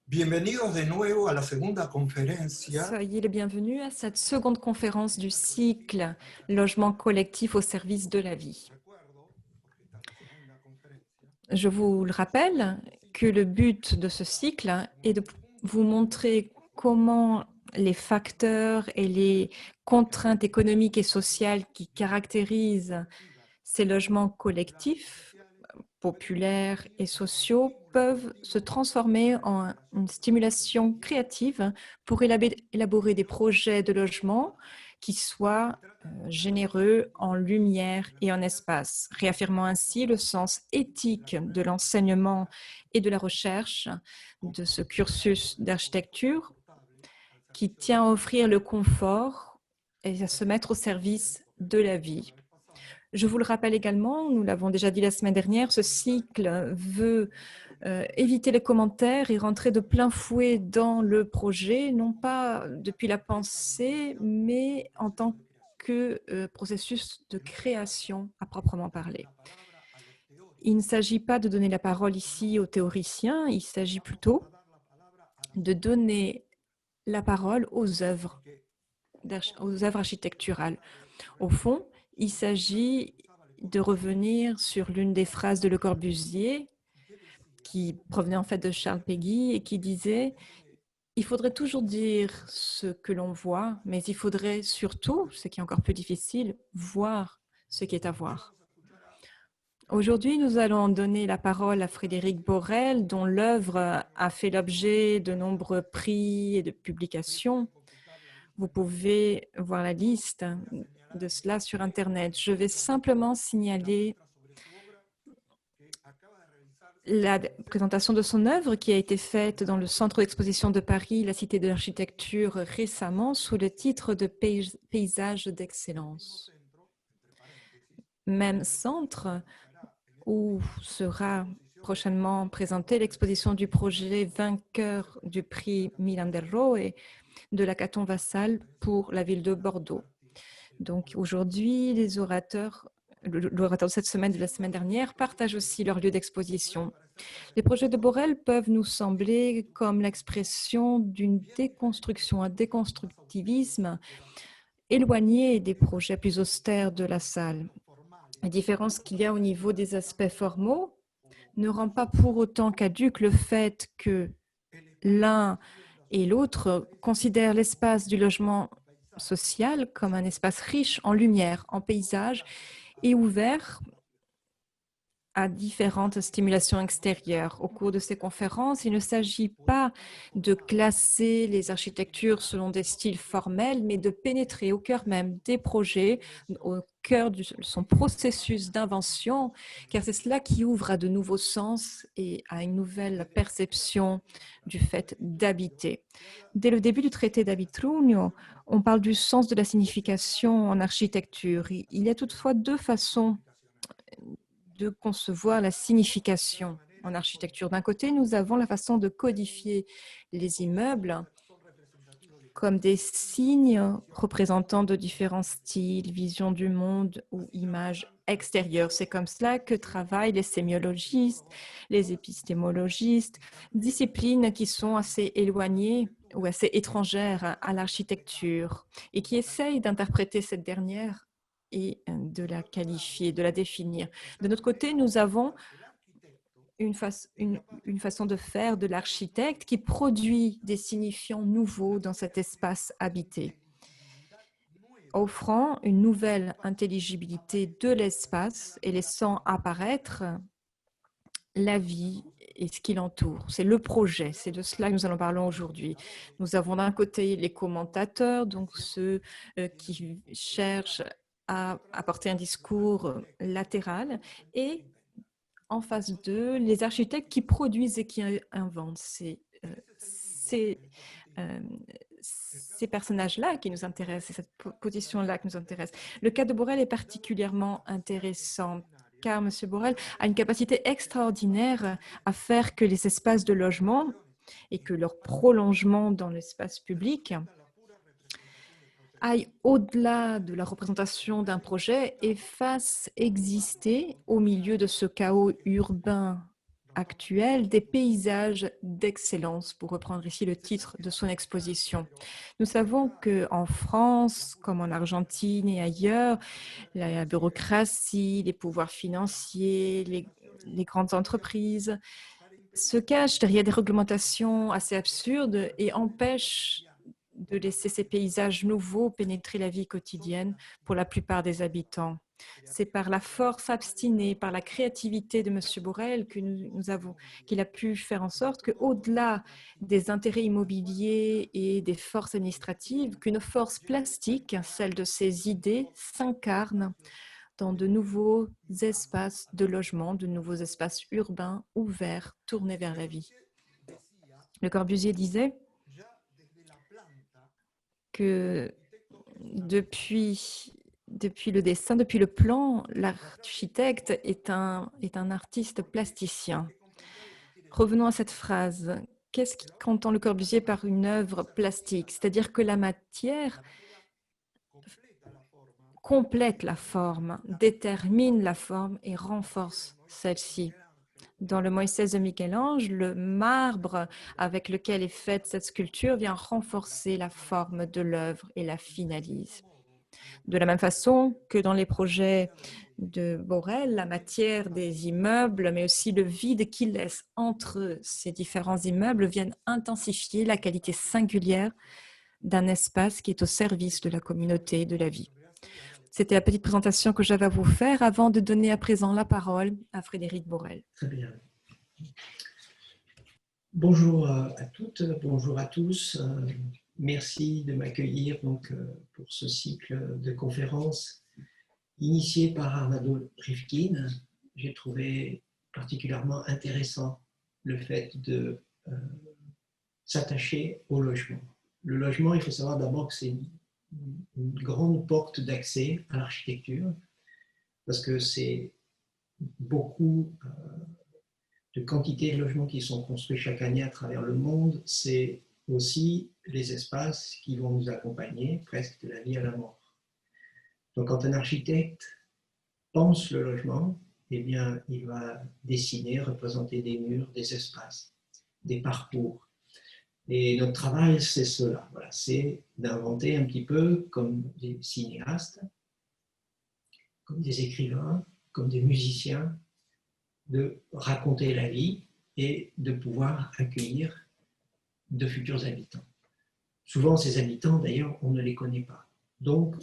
Bienvenidos de nuevo a la segunda conferencia Soyez les bienvenus à cette seconde conférence du cycle Logement collectif au service de la vie. Je vous le rappelle que le but de ce cycle est de vous montrer comment les facteurs et les contraintes économiques et sociales qui caractérisent ces logements collectifs, populaires et sociaux, peuvent se transformer en une stimulation créative pour élaborer des projets de logement qui soient généreux en lumière et en espace, réaffirmant ainsi le sens éthique de l'enseignement et de la recherche de ce cursus d'architecture qui tient à offrir le confort et à se mettre au service de la vie. Je vous le rappelle également, nous l'avons déjà dit la semaine dernière, ce cycle veut éviter les commentaires et rentrer de plein fouet dans le projet, non pas depuis la pensée, mais en tant que processus de création à proprement parler. Il ne s'agit pas de donner la parole ici aux théoriciens, il s'agit plutôt de donner la parole aux œuvres architecturales. Au fond, il s'agit de revenir sur l'une des phrases de Le Corbusier qui provenait en fait de Charles Péguy et qui disait « Il faudrait toujours dire ce que l'on voit, mais il faudrait surtout, ce qui est encore plus difficile, voir ce qui est à voir ». Aujourd'hui, nous allons donner la parole à Frédéric Borel, dont l'œuvre a fait l'objet de nombreux prix et de publications. Vous pouvez voir la liste de cela sur Internet. Je vais simplement signaler la présentation de son œuvre qui a été faite dans le Centre d'exposition de Paris, la Cité de l'Architecture, récemment, sous le titre de Paysages d'excellence. Même centre où sera prochainement présentée l'exposition du projet vainqueur du prix Milan del Roe de l'Hackathon Vassal pour la ville de Bordeaux. Donc aujourd'hui, l'orateur de cette semaine et de la semaine dernière partagent aussi leur lieu d'exposition. Les projets de Borel peuvent nous sembler comme l'expression d'une déconstruction, un déconstructivisme éloigné des projets plus austères de la salle. La différence qu'il y a au niveau des aspects formaux ne rend pas pour autant caduque le fait que l'un et l'autre considèrent l'espace du logement social comme un espace riche en lumière, en paysage et ouvert à différentes stimulations extérieures. Au cours de ces conférences, il ne s'agit pas de classer les architectures selon des styles formels, mais de pénétrer au cœur même des projets, au cœur de son processus d'invention, car c'est cela qui ouvre à de nouveaux sens et à une nouvelle perception du fait d'habiter. Dès le début du traité d'Abitrunio, on parle du sens de la signification en architecture. Il y a toutefois deux façons de concevoir la signification en architecture. D'un côté, nous avons la façon de codifier les immeubles comme des signes représentant de différents styles, visions du monde ou images extérieures. C'est comme cela que travaillent les sémiologistes, les épistémologistes, disciplines qui sont assez éloignées ou assez étrangères à l'architecture et qui essayent d'interpréter cette dernière et de la qualifier, de la définir. De notre côté, nous avons une façon de faire de l'architecte qui produit des signifiants nouveaux dans cet espace habité, offrant une nouvelle intelligibilité de l'espace et laissant apparaître la vie et ce qui l'entoure. C'est le projet, c'est de cela que nous allons parler aujourd'hui. Nous avons d'un côté les commentateurs, donc ceux qui cherchent à apporter un discours latéral, et en face d'eux, les architectes qui produisent et qui inventent. Ces personnages-là qui nous intéressent, c'est cette position-là qui nous intéresse. Le cas de Borel est particulièrement intéressant car M. Borel a une capacité extraordinaire à faire que les espaces de logement et que leur prolongement dans l'espace public aille au-delà de la représentation d'un projet et fasse exister au milieu de ce chaos urbain actuelle des paysages d'excellence, pour reprendre ici le titre de son exposition. Nous savons qu'en France, comme en Argentine et ailleurs, la bureaucratie, les pouvoirs financiers, les grandes entreprises se cachent derrière des réglementations assez absurdes et empêchent de laisser ces paysages nouveaux pénétrer la vie quotidienne pour la plupart des habitants. C'est par la force obstinée, par la créativité de M. Borel qu'il a pu faire en sorte qu'au-delà des intérêts immobiliers et des forces administratives, qu'une force plastique, celle de ses idées, s'incarne dans de nouveaux espaces de logement, de nouveaux espaces urbains ouverts, tournés vers la vie. Le Corbusier disait que depuis le dessin, depuis le plan, l'architecte est un artiste plasticien. Revenons à cette phrase. Qu'est-ce qu'entend Le Corbusier par une œuvre plastique? C'est-à-dire que la matière complète la forme, détermine la forme et renforce celle-ci. Dans le Moïse de Michel-Ange, le marbre avec lequel est faite cette sculpture vient renforcer la forme de l'œuvre et la finalise. De la même façon que dans les projets de Borel, la matière des immeubles, mais aussi le vide qu'il laisse entre ces différents immeubles viennent intensifier la qualité singulière d'un espace qui est au service de la communauté de la vie. C'était la petite présentation que j'avais à vous faire avant de donner à présent la parole à Frédéric Borel. Très bien. Bonjour à toutes, bonjour à tous. Merci de m'accueillir donc pour ce cycle de conférences initié par Arnaldo Rifkin. J'ai trouvé particulièrement intéressant le fait de s'attacher au logement. Le logement, il faut savoir d'abord que c'est une grande porte d'accès à l'architecture parce que c'est beaucoup de quantité de logements qui sont construits chaque année à travers le monde, c'est aussi les espaces qui vont nous accompagner presque de la vie à la mort. Donc quand un architecte pense le logement, eh bien, il va dessiner, représenter des murs, des espaces, des parcours. Et notre travail, c'est cela. Voilà, c'est d'inventer un petit peu comme des cinéastes, comme des écrivains, comme des musiciens, de raconter la vie et de pouvoir accueillir de futurs habitants. Souvent, ces habitants, d'ailleurs, on ne les connaît pas. Donc,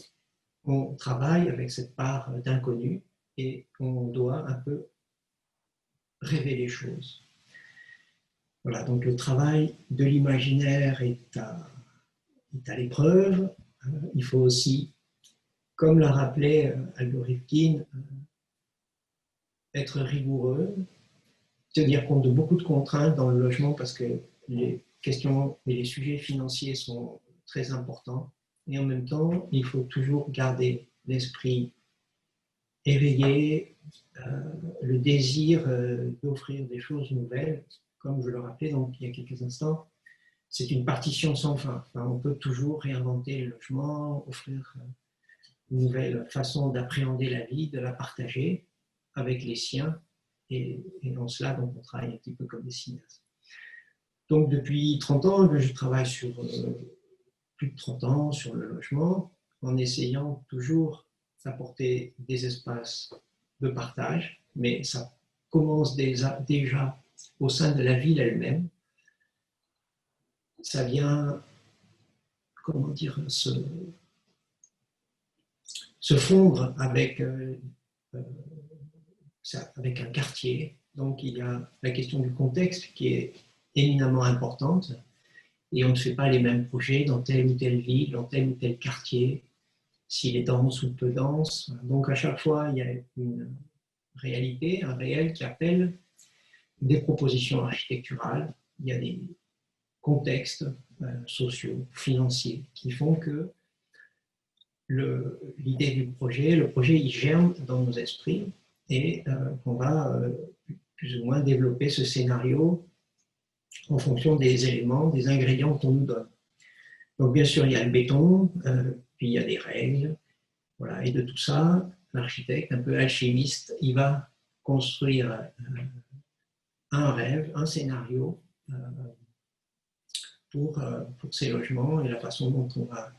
on travaille avec cette part d'inconnu et on doit un peu rêver les choses. Voilà, donc le travail de l'imaginaire est à l'épreuve. Il faut aussi, comme l'a rappelé Aldo Rifkin, être rigoureux, tenir compte de beaucoup de contraintes dans le logement parce que les questions et les sujets financiers sont très importants. Et en même temps, il faut toujours garder l'esprit éveillé, le désir d'offrir des choses nouvelles. Comme je le rappelais donc, il y a quelques instants, c'est une partition sans fin. Enfin, on peut toujours réinventer le logement, offrir une nouvelle façon d'appréhender la vie, de la partager avec les siens. Et en cela, donc, on travaille un petit peu comme des cinéastes. Donc, depuis 30 ans, je travaille sur plus de 30 ans sur le logement, en essayant toujours d'apporter des espaces de partage, mais ça commence déjà au sein de la ville elle-même. Ça vient, comment dire, se fondre avec un quartier. Donc, il y a la question du contexte qui est éminemment importante. Et on ne fait pas les mêmes projets dans telle ou telle ville, dans tel ou tel quartier, s'il est dense ou peu dense. Donc, à chaque fois, il y a une réalité, un réel qui appelle des propositions architecturales. Il y a des contextes sociaux, financiers, qui font que l'idée du projet, le projet, il germe dans nos esprits et on va plus ou moins développer ce scénario en fonction des éléments, des ingrédients qu'on nous donne. Donc bien sûr, il y a le béton, puis il y a des règles, voilà, et de tout ça, l'architecte, un peu alchimiste, il va construire un rêve, un scénario pour ces logements et la façon dont on va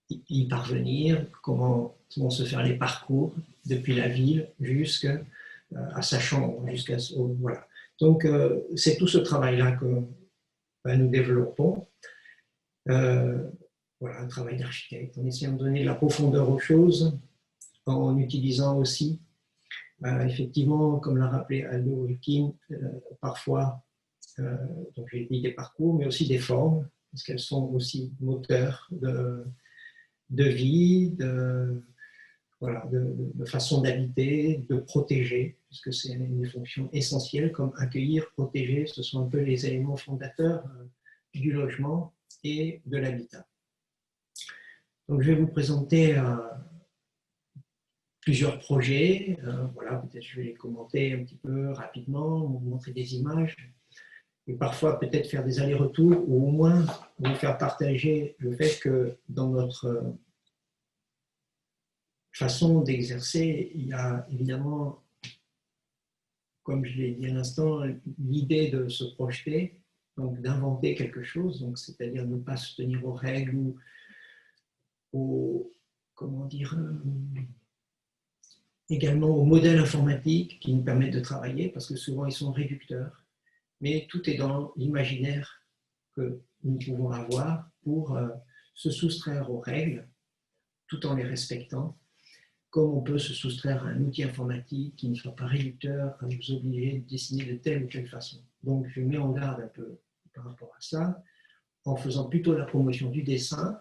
y parvenir, comment vont se faire les parcours depuis la ville jusqu'à sa chambre, voilà. Donc, c'est tout ce travail-là que nous développons. Voilà, un travail d'architecte, en essayant de donner de la profondeur aux choses, en utilisant aussi, effectivement, comme l'a rappelé Aldo Wilkin, parfois, donc j'ai dit des parcours, mais aussi des formes, parce qu'elles sont aussi moteurs de vie, voilà, de façon d'habiter, de protéger, puisque c'est une fonction essentielle, comme accueillir, protéger, ce sont un peu les éléments fondateurs du logement et de l'habitat. Donc je vais vous présenter plusieurs projets, voilà, peut-être je vais les commenter un petit peu rapidement, vous montrer des images, et parfois peut-être faire des allers-retours, ou au moins vous faire partager le fait que dans notre façon d'exercer, il y a évidemment, comme je l'ai dit à l'instant, l'idée de se projeter, donc d'inventer quelque chose, donc c'est-à-dire ne pas se tenir aux règles ou aux, comment dire, également aux modèles informatiques qui nous permettent de travailler, parce que souvent ils sont réducteurs, mais tout est dans l'imaginaire que nous pouvons avoir pour se soustraire aux règles tout en les respectant, comme on peut se soustraire à un outil informatique qui ne soit pas réducteur, à nous obliger de dessiner de telle ou telle façon. Donc je mets en garde un peu par rapport à ça, en faisant plutôt la promotion du dessin,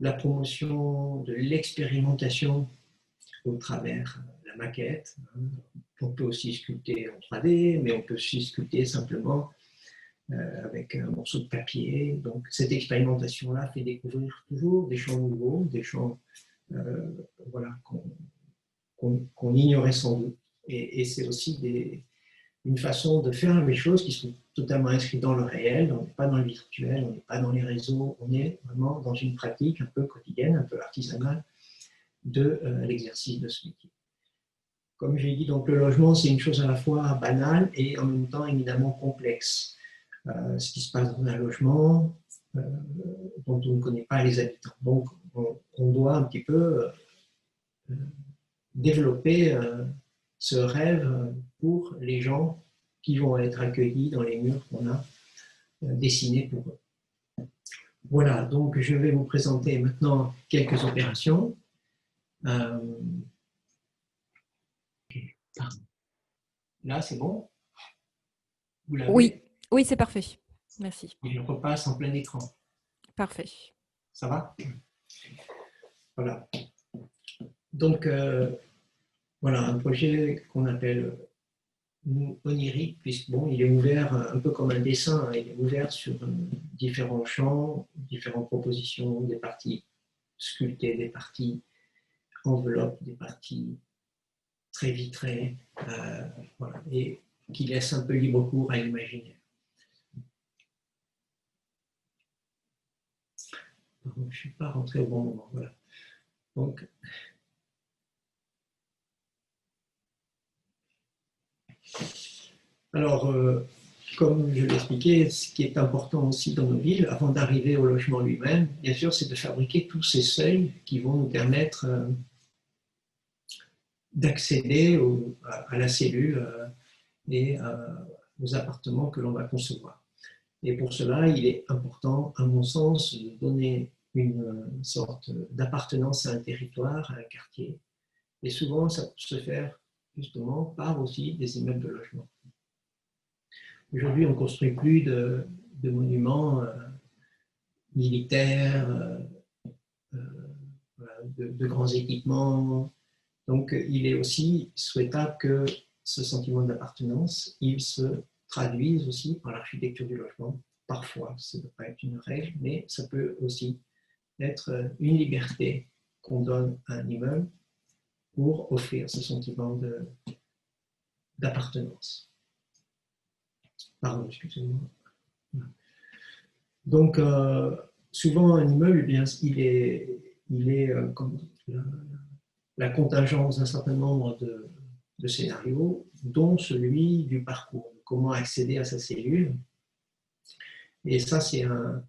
la promotion de l'expérimentation au travers de la maquette. On peut aussi sculpter en 3D, mais on peut aussi sculpter simplement avec un morceau de papier. Donc cette expérimentation-là fait découvrir toujours des champs nouveaux, des champs voilà, qu'on ignorait sans doute. Et c'est aussi une façon de faire les choses qui sont totalement inscrites dans le réel. On n'est pas dans le virtuel, on n'est pas dans les réseaux, on est vraiment dans une pratique un peu quotidienne, un peu artisanale de l'exercice de ce métier. Comme j'ai dit, donc, le logement, c'est une chose à la fois banale et en même temps éminemment complexe. Ce qui se passe dans un logement dont on ne connaît pas les habitants. Donc, on doit un petit peu développer ce rêve pour les gens qui vont être accueillis dans les murs qu'on a dessinés pour eux. Voilà, donc je vais vous présenter maintenant quelques opérations. Là, c'est bon? Vous l'avez? Oui, oui, c'est parfait. Merci. Et je repasse en plein écran. Parfait. Ça va? Voilà. Donc, voilà, un projet qu'on appelle onirique, puisque bon, il est ouvert un peu comme un dessin, hein, il est ouvert sur différents champs, différentes propositions, des parties sculptées, des parties enveloppes, des parties très vitrées, voilà, et qui laissent un peu libre cours à l'imaginaire. Je ne suis pas rentré au bon moment, voilà. Donc, alors, comme je l'expliquais, ce qui est important aussi dans nos villes, avant d'arriver au logement lui-même, bien sûr, c'est de fabriquer tous ces seuils qui vont nous permettre d'accéder à la cellule et aux appartements que l'on va concevoir. Et pour cela, il est important, à mon sens, de donner une sorte d'appartenance à un territoire, à un quartier. Et souvent, ça peut se faire justement par aussi des immeubles de logement. Aujourd'hui, on ne construit plus de monuments militaires, de grands équipements. Donc, il est aussi souhaitable que ce sentiment d'appartenance, il se traduise aussi par l'architecture du logement. Parfois, ça ne peut pas être une règle, mais ça peut aussi être une liberté qu'on donne à un immeuble pour offrir ce sentiment d'appartenance. Pardon, excusez-moi. Donc, souvent, un immeuble, eh bien, il est comme la contingence d'un certain nombre de scénarios, dont celui du parcours, comment accéder à sa cellule. Et ça, c'est un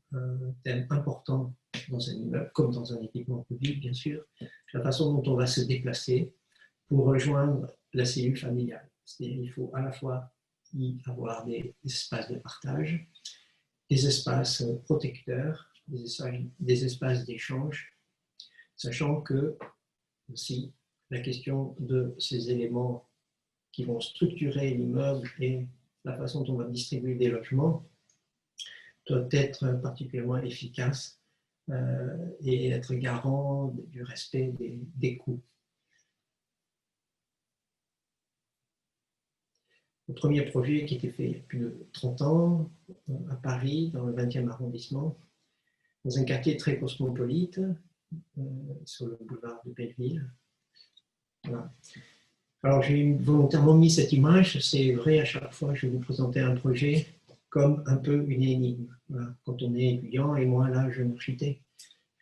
thème important dans un immeuble, comme dans un équipement public, bien sûr, la façon dont on va se déplacer pour rejoindre la cellule familiale. C'est-à-dire qu'il faut à la fois y avoir des espaces de partage, des espaces protecteurs, des espaces d'échange, sachant que aussi la question de ces éléments qui vont structurer l'immeuble et la façon dont on va distribuer des logements doit être particulièrement efficace et être garant du respect des coûts. Le premier projet qui était fait il y a plus de 30 ans à Paris, dans le 20e arrondissement, dans un quartier très cosmopolite, sur le boulevard de Belleville. Voilà. Alors j'ai volontairement mis cette image, c'est vrai, à chaque fois je vais vous présenter un projet comme un peu une énigme. Voilà. Quand on est étudiant, et moi là, jeune architecte,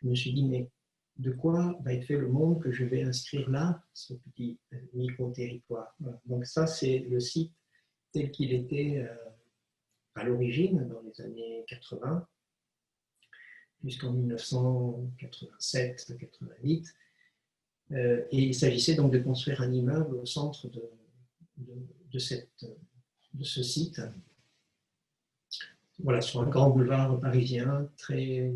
je me suis dit, mais de quoi va être fait le monde que je vais inscrire là, ce petit micro-territoire. Voilà. Donc ça, c'est le site tel qu'il était à l'origine, dans les années 80, jusqu'en 1987-88. Et il s'agissait donc de construire un immeuble au centre de ce site. Voilà, sur un grand boulevard parisien très,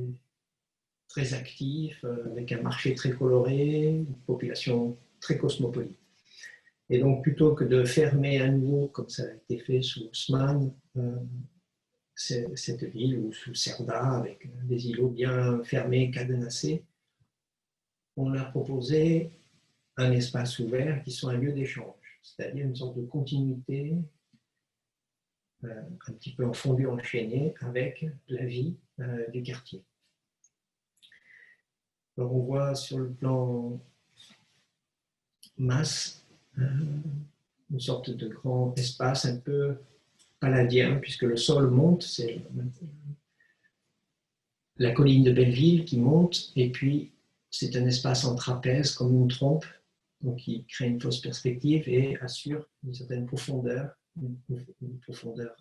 très actif, avec un marché très coloré, une population très cosmopolite. Et donc, plutôt que de fermer à nouveau, comme ça a été fait sous Haussmann, cette ville, ou sous Cerda, avec des îlots bien fermés, cadenassés, on a proposé un espace ouvert qui soit un lieu d'échange, c'est-à-dire une sorte de continuité un petit peu en fondu enchaîné avec la vie du quartier. Alors on voit sur le plan masse une sorte de grand espace un peu paladien, puisque le sol monte, c'est la colline de Belleville qui monte, et puis c'est un espace en trapèze comme une trompe, donc qui crée une fausse perspective et assure une certaine profondeur, une profondeur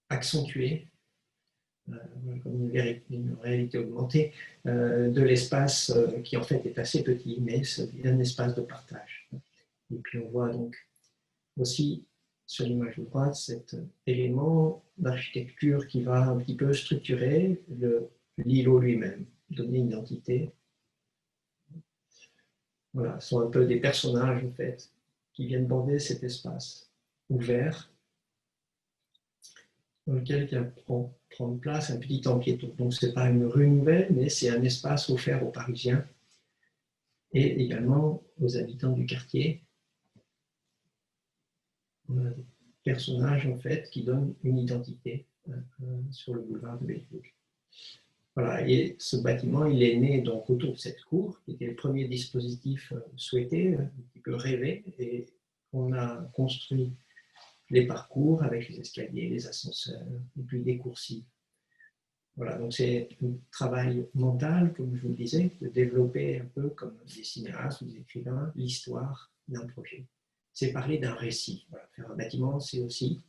accentuée, comme une réalité augmentée, de l'espace qui en fait est assez petit, mais c'est un espace de partage. Et puis on voit donc aussi sur l'image de droite cet élément d'architecture qui va un petit peu structurer l'îlot lui-même, donner une identité. Voilà, ce sont un peu des personnages en fait qui viennent border cet espace ouvert dans lequel vient prendre place un petit empiéton. Donc ce n'est pas une rue nouvelle, mais c'est un espace offert aux Parisiens et également aux habitants du quartier. On a des personnages en fait qui donnent une identité sur le boulevard de Belleville. Voilà, et ce bâtiment, il est né donc autour de cette cour, qui était le premier dispositif souhaité, un petit peu rêvé, et on a construit les parcours avec les escaliers, les ascenseurs, et puis des coursives. Voilà, donc c'est un travail mental, comme je vous le disais, de développer un peu comme des cinéastes ou des écrivains l'histoire d'un projet. C'est parler d'un récit. Voilà, faire un bâtiment, c'est aussi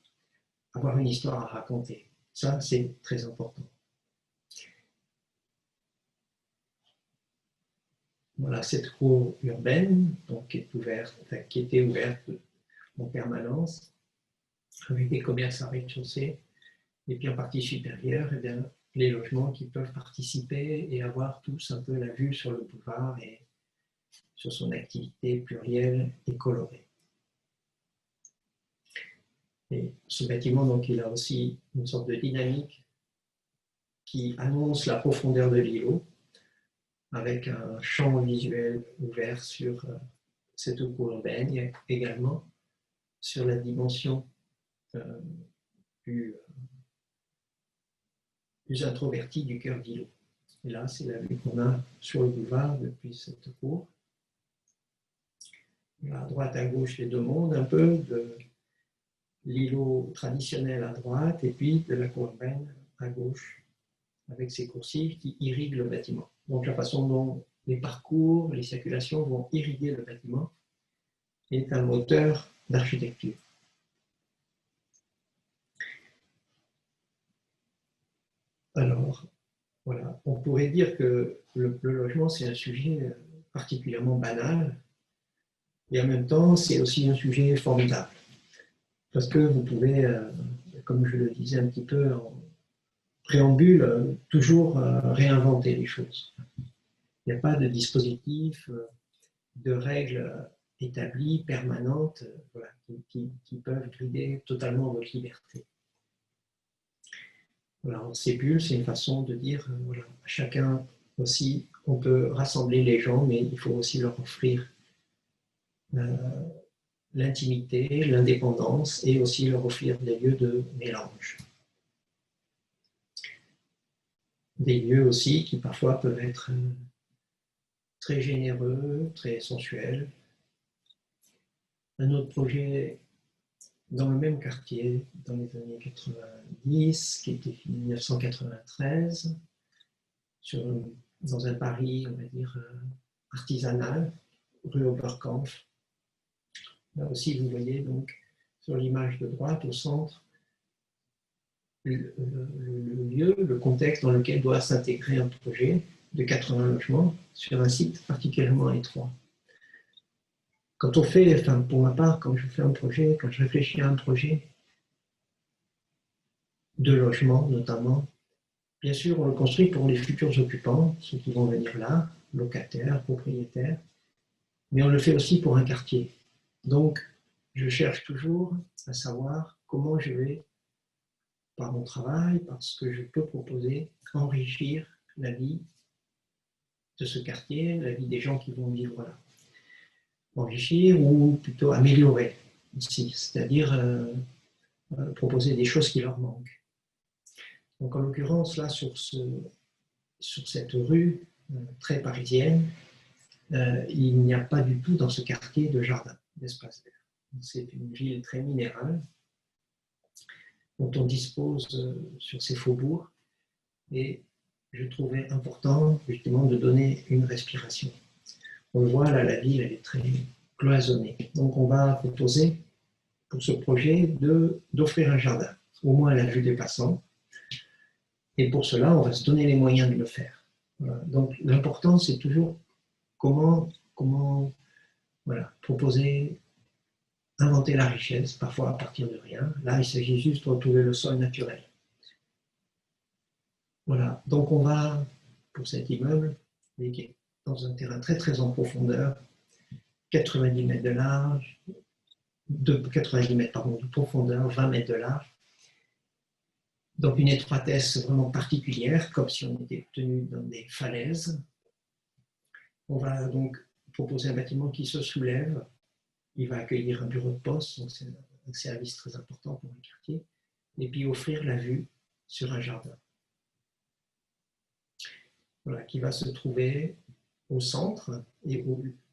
avoir une histoire à raconter. Ça, c'est très important. Voilà, cette cour urbaine, donc, qui était ouverte en permanence, avec des commerces à rez-de-chaussée, et puis en partie supérieure, eh bien, les logements qui peuvent participer et avoir tous un peu la vue sur le boulevard et sur son activité plurielle et colorée. Et ce bâtiment, donc, il a aussi une sorte de dynamique qui annonce la profondeur de l'îlot, avec un champ visuel ouvert sur cette cour urbaine, et également sur la dimension plus introvertie du cœur d'îlot. Et là, c'est la vue qu'on a sur le boulevard depuis cette cour. À droite, à gauche, les deux mondes, un peu de l'îlot traditionnel à droite, et puis de la cour urbaine à gauche, avec ses coursives qui irriguent le bâtiment. Donc la façon dont les parcours, les circulations vont irriguer le bâtiment et est un moteur d'architecture. Alors, voilà, on pourrait dire que le logement, c'est un sujet particulièrement banal, et en même temps, c'est aussi un sujet formidable. Parce que vous pouvez, comme je le disais un petit peu en préambule, toujours réinventer les choses. Il n'y a pas de dispositif, de règles établies, permanentes, voilà, qui peuvent brider totalement votre liberté. Alors, ces bulles, c'est une façon de dire, voilà, chacun aussi, on peut rassembler les gens, mais il faut aussi leur offrir l'intimité, l'indépendance et aussi leur offrir des lieux de mélange. Des lieux aussi qui parfois peuvent être très généreux, très sensuels. Un autre projet dans le même quartier, dans les années 90, qui a été fini en 1993, dans un Paris, on va dire, artisanal, rue Oberkampf. Là aussi, vous voyez donc sur l'image de droite, au centre, le lieu, le contexte dans lequel doit s'intégrer un projet de 80 logements sur un site particulièrement étroit. Quand on fait, enfin pour ma part, quand je fais un projet, quand je réfléchis à un projet de logement notamment, bien sûr, on le construit pour les futurs occupants, ceux qui vont venir là, locataires, propriétaires, mais on le fait aussi pour un quartier. Donc, je cherche toujours à savoir comment je vais, par mon travail, par ce que je peux proposer, enrichir la vie de ce quartier, la vie des gens qui vont vivre là. Enrichir ou plutôt améliorer aussi, c'est-à-dire proposer des choses qui leur manquent. Donc en l'occurrence, là, sur cette rue très parisienne, il n'y a pas du tout dans ce quartier de jardin, d'espace vert. C'est une ville très minérale dont on dispose sur ces faubourgs et je trouvais important justement de donner une respiration. On le voit là, la ville elle est très cloisonnée. Donc on va proposer pour ce projet d'offrir un jardin, au moins à la vue des passants. Et pour cela, on va se donner les moyens de le faire. Voilà. Donc l'important, c'est toujours comment voilà, proposer, inventer la richesse, parfois à partir de rien. Là, il s'agit juste de retrouver le sol naturel. Voilà, donc on va, pour cet immeuble, qui est dans un terrain très très en profondeur, 90 mètres de large, 90 mètres pardon, de profondeur, 20 mètres de large. Donc une étroitesse vraiment particulière, comme si on était tenu dans des falaises. On va donc proposer un bâtiment qui se soulève. Il va accueillir un bureau de poste, donc c'est un service très important pour le quartier, et puis offrir la vue sur un jardin. Voilà, qui va se trouver au centre et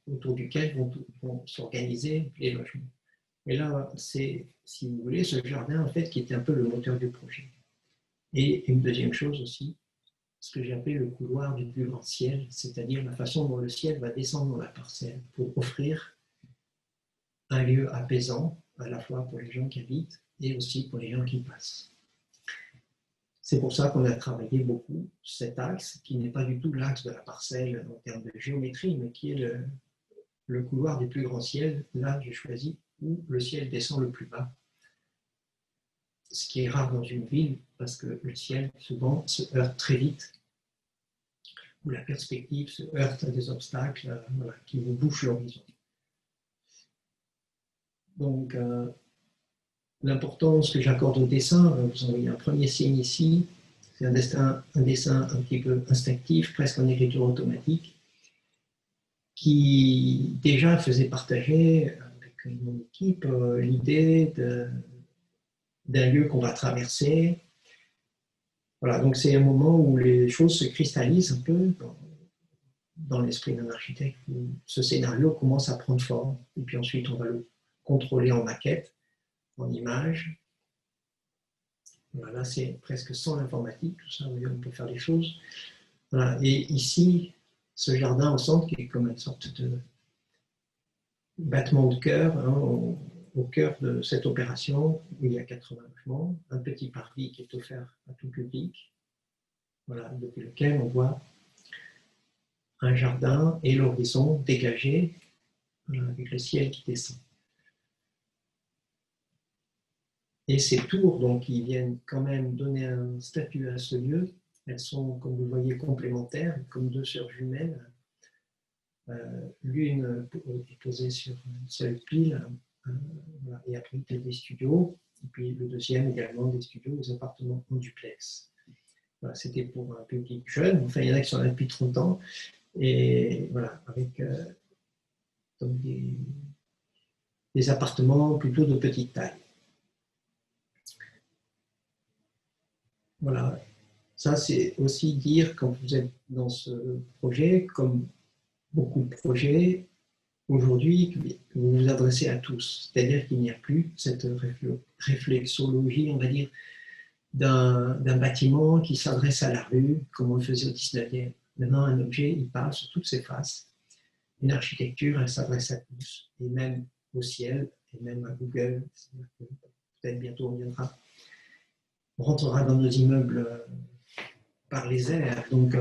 autour duquel vont s'organiser les logements. Et là, c'est, si vous voulez, ce jardin, en fait, qui était un peu le moteur du projet. Et une deuxième chose aussi, ce que j'ai appelé le couloir du plus grand ciel, c'est-à-dire la façon dont le ciel va descendre dans la parcelle pour offrir un lieu apaisant, à la fois pour les gens qui habitent et aussi pour les gens qui passent. C'est pour ça qu'on a travaillé beaucoup cet axe, qui n'est pas du tout l'axe de la parcelle en termes de géométrie, mais qui est le couloir du plus grand ciel. Là, j'ai choisi où le ciel descend le plus bas. Ce qui est rare dans une ville, parce que le ciel, souvent, se heurte très vite, où la perspective se heurte à des obstacles voilà, qui vous bouchent l'horizon. Donc, l'importance que j'accorde au dessin, vous en voyez un premier signe ici, c'est un dessin un petit peu instinctif, presque en écriture automatique, qui déjà faisait partager avec mon équipe l'idée d'un lieu qu'on va traverser. Voilà, donc c'est un moment où les choses se cristallisent un peu dans l'esprit d'un architecte, où ce scénario commence à prendre forme, et puis ensuite on va le contrôler en maquette, en image. Voilà, c'est presque sans l'informatique, tout ça, on peut faire des choses. Voilà. Et ici, ce jardin au centre qui est comme une sorte de battement de cœur, hein, au cœur de cette opération où il y a 80 logements, un petit parvis qui est offert à tout public, voilà, depuis lequel on voit un jardin et l'horizon dégagé, voilà, avec le ciel qui descend. Et ces tours, donc, qui viennent quand même donner un statut à ce lieu, elles sont, comme vous le voyez, complémentaires, comme deux sœurs jumelles. L'une est posée sur une seule pile voilà, et abrite des studios. Et puis le deuxième également des studios, des appartements en duplex. Voilà, c'était pour un public jeune. Enfin, il y en a qui sont là depuis 30 ans. Et voilà, avec donc des appartements plutôt de petite taille. Voilà, ça c'est aussi dire quand vous êtes dans ce projet, comme beaucoup de projets, aujourd'hui, que vous vous adressez à tous. C'est-à-dire qu'il n'y a plus cette réflexologie, on va dire, d'un bâtiment qui s'adresse à la rue, comme on le faisait au 19e. Maintenant, un objet, il parle sur toutes ses faces. Une architecture, elle s'adresse à tous, et même au ciel, et même à Google. Peut-être bientôt on viendra. On rentrera dans nos immeubles par les airs, donc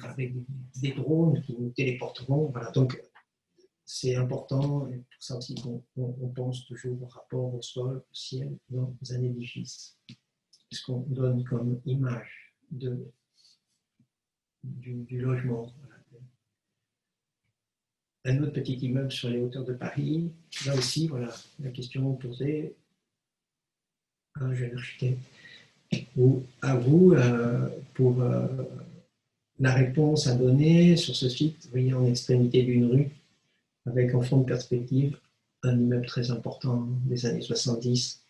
avec des drones qui nous téléporteront. Voilà. Donc, c'est important, et pour ça aussi qu'on pense toujours au rapport au sol, au ciel, dans un édifice. Ce qu'on donne comme image du logement. Voilà. Un autre petit immeuble sur les hauteurs de Paris, là aussi, voilà, la question posée à un jeune architecte ou à vous pour la réponse à donner sur ce site. Vous voyez, en extrémité d'une rue, avec en fond de perspective un immeuble très important des années 70.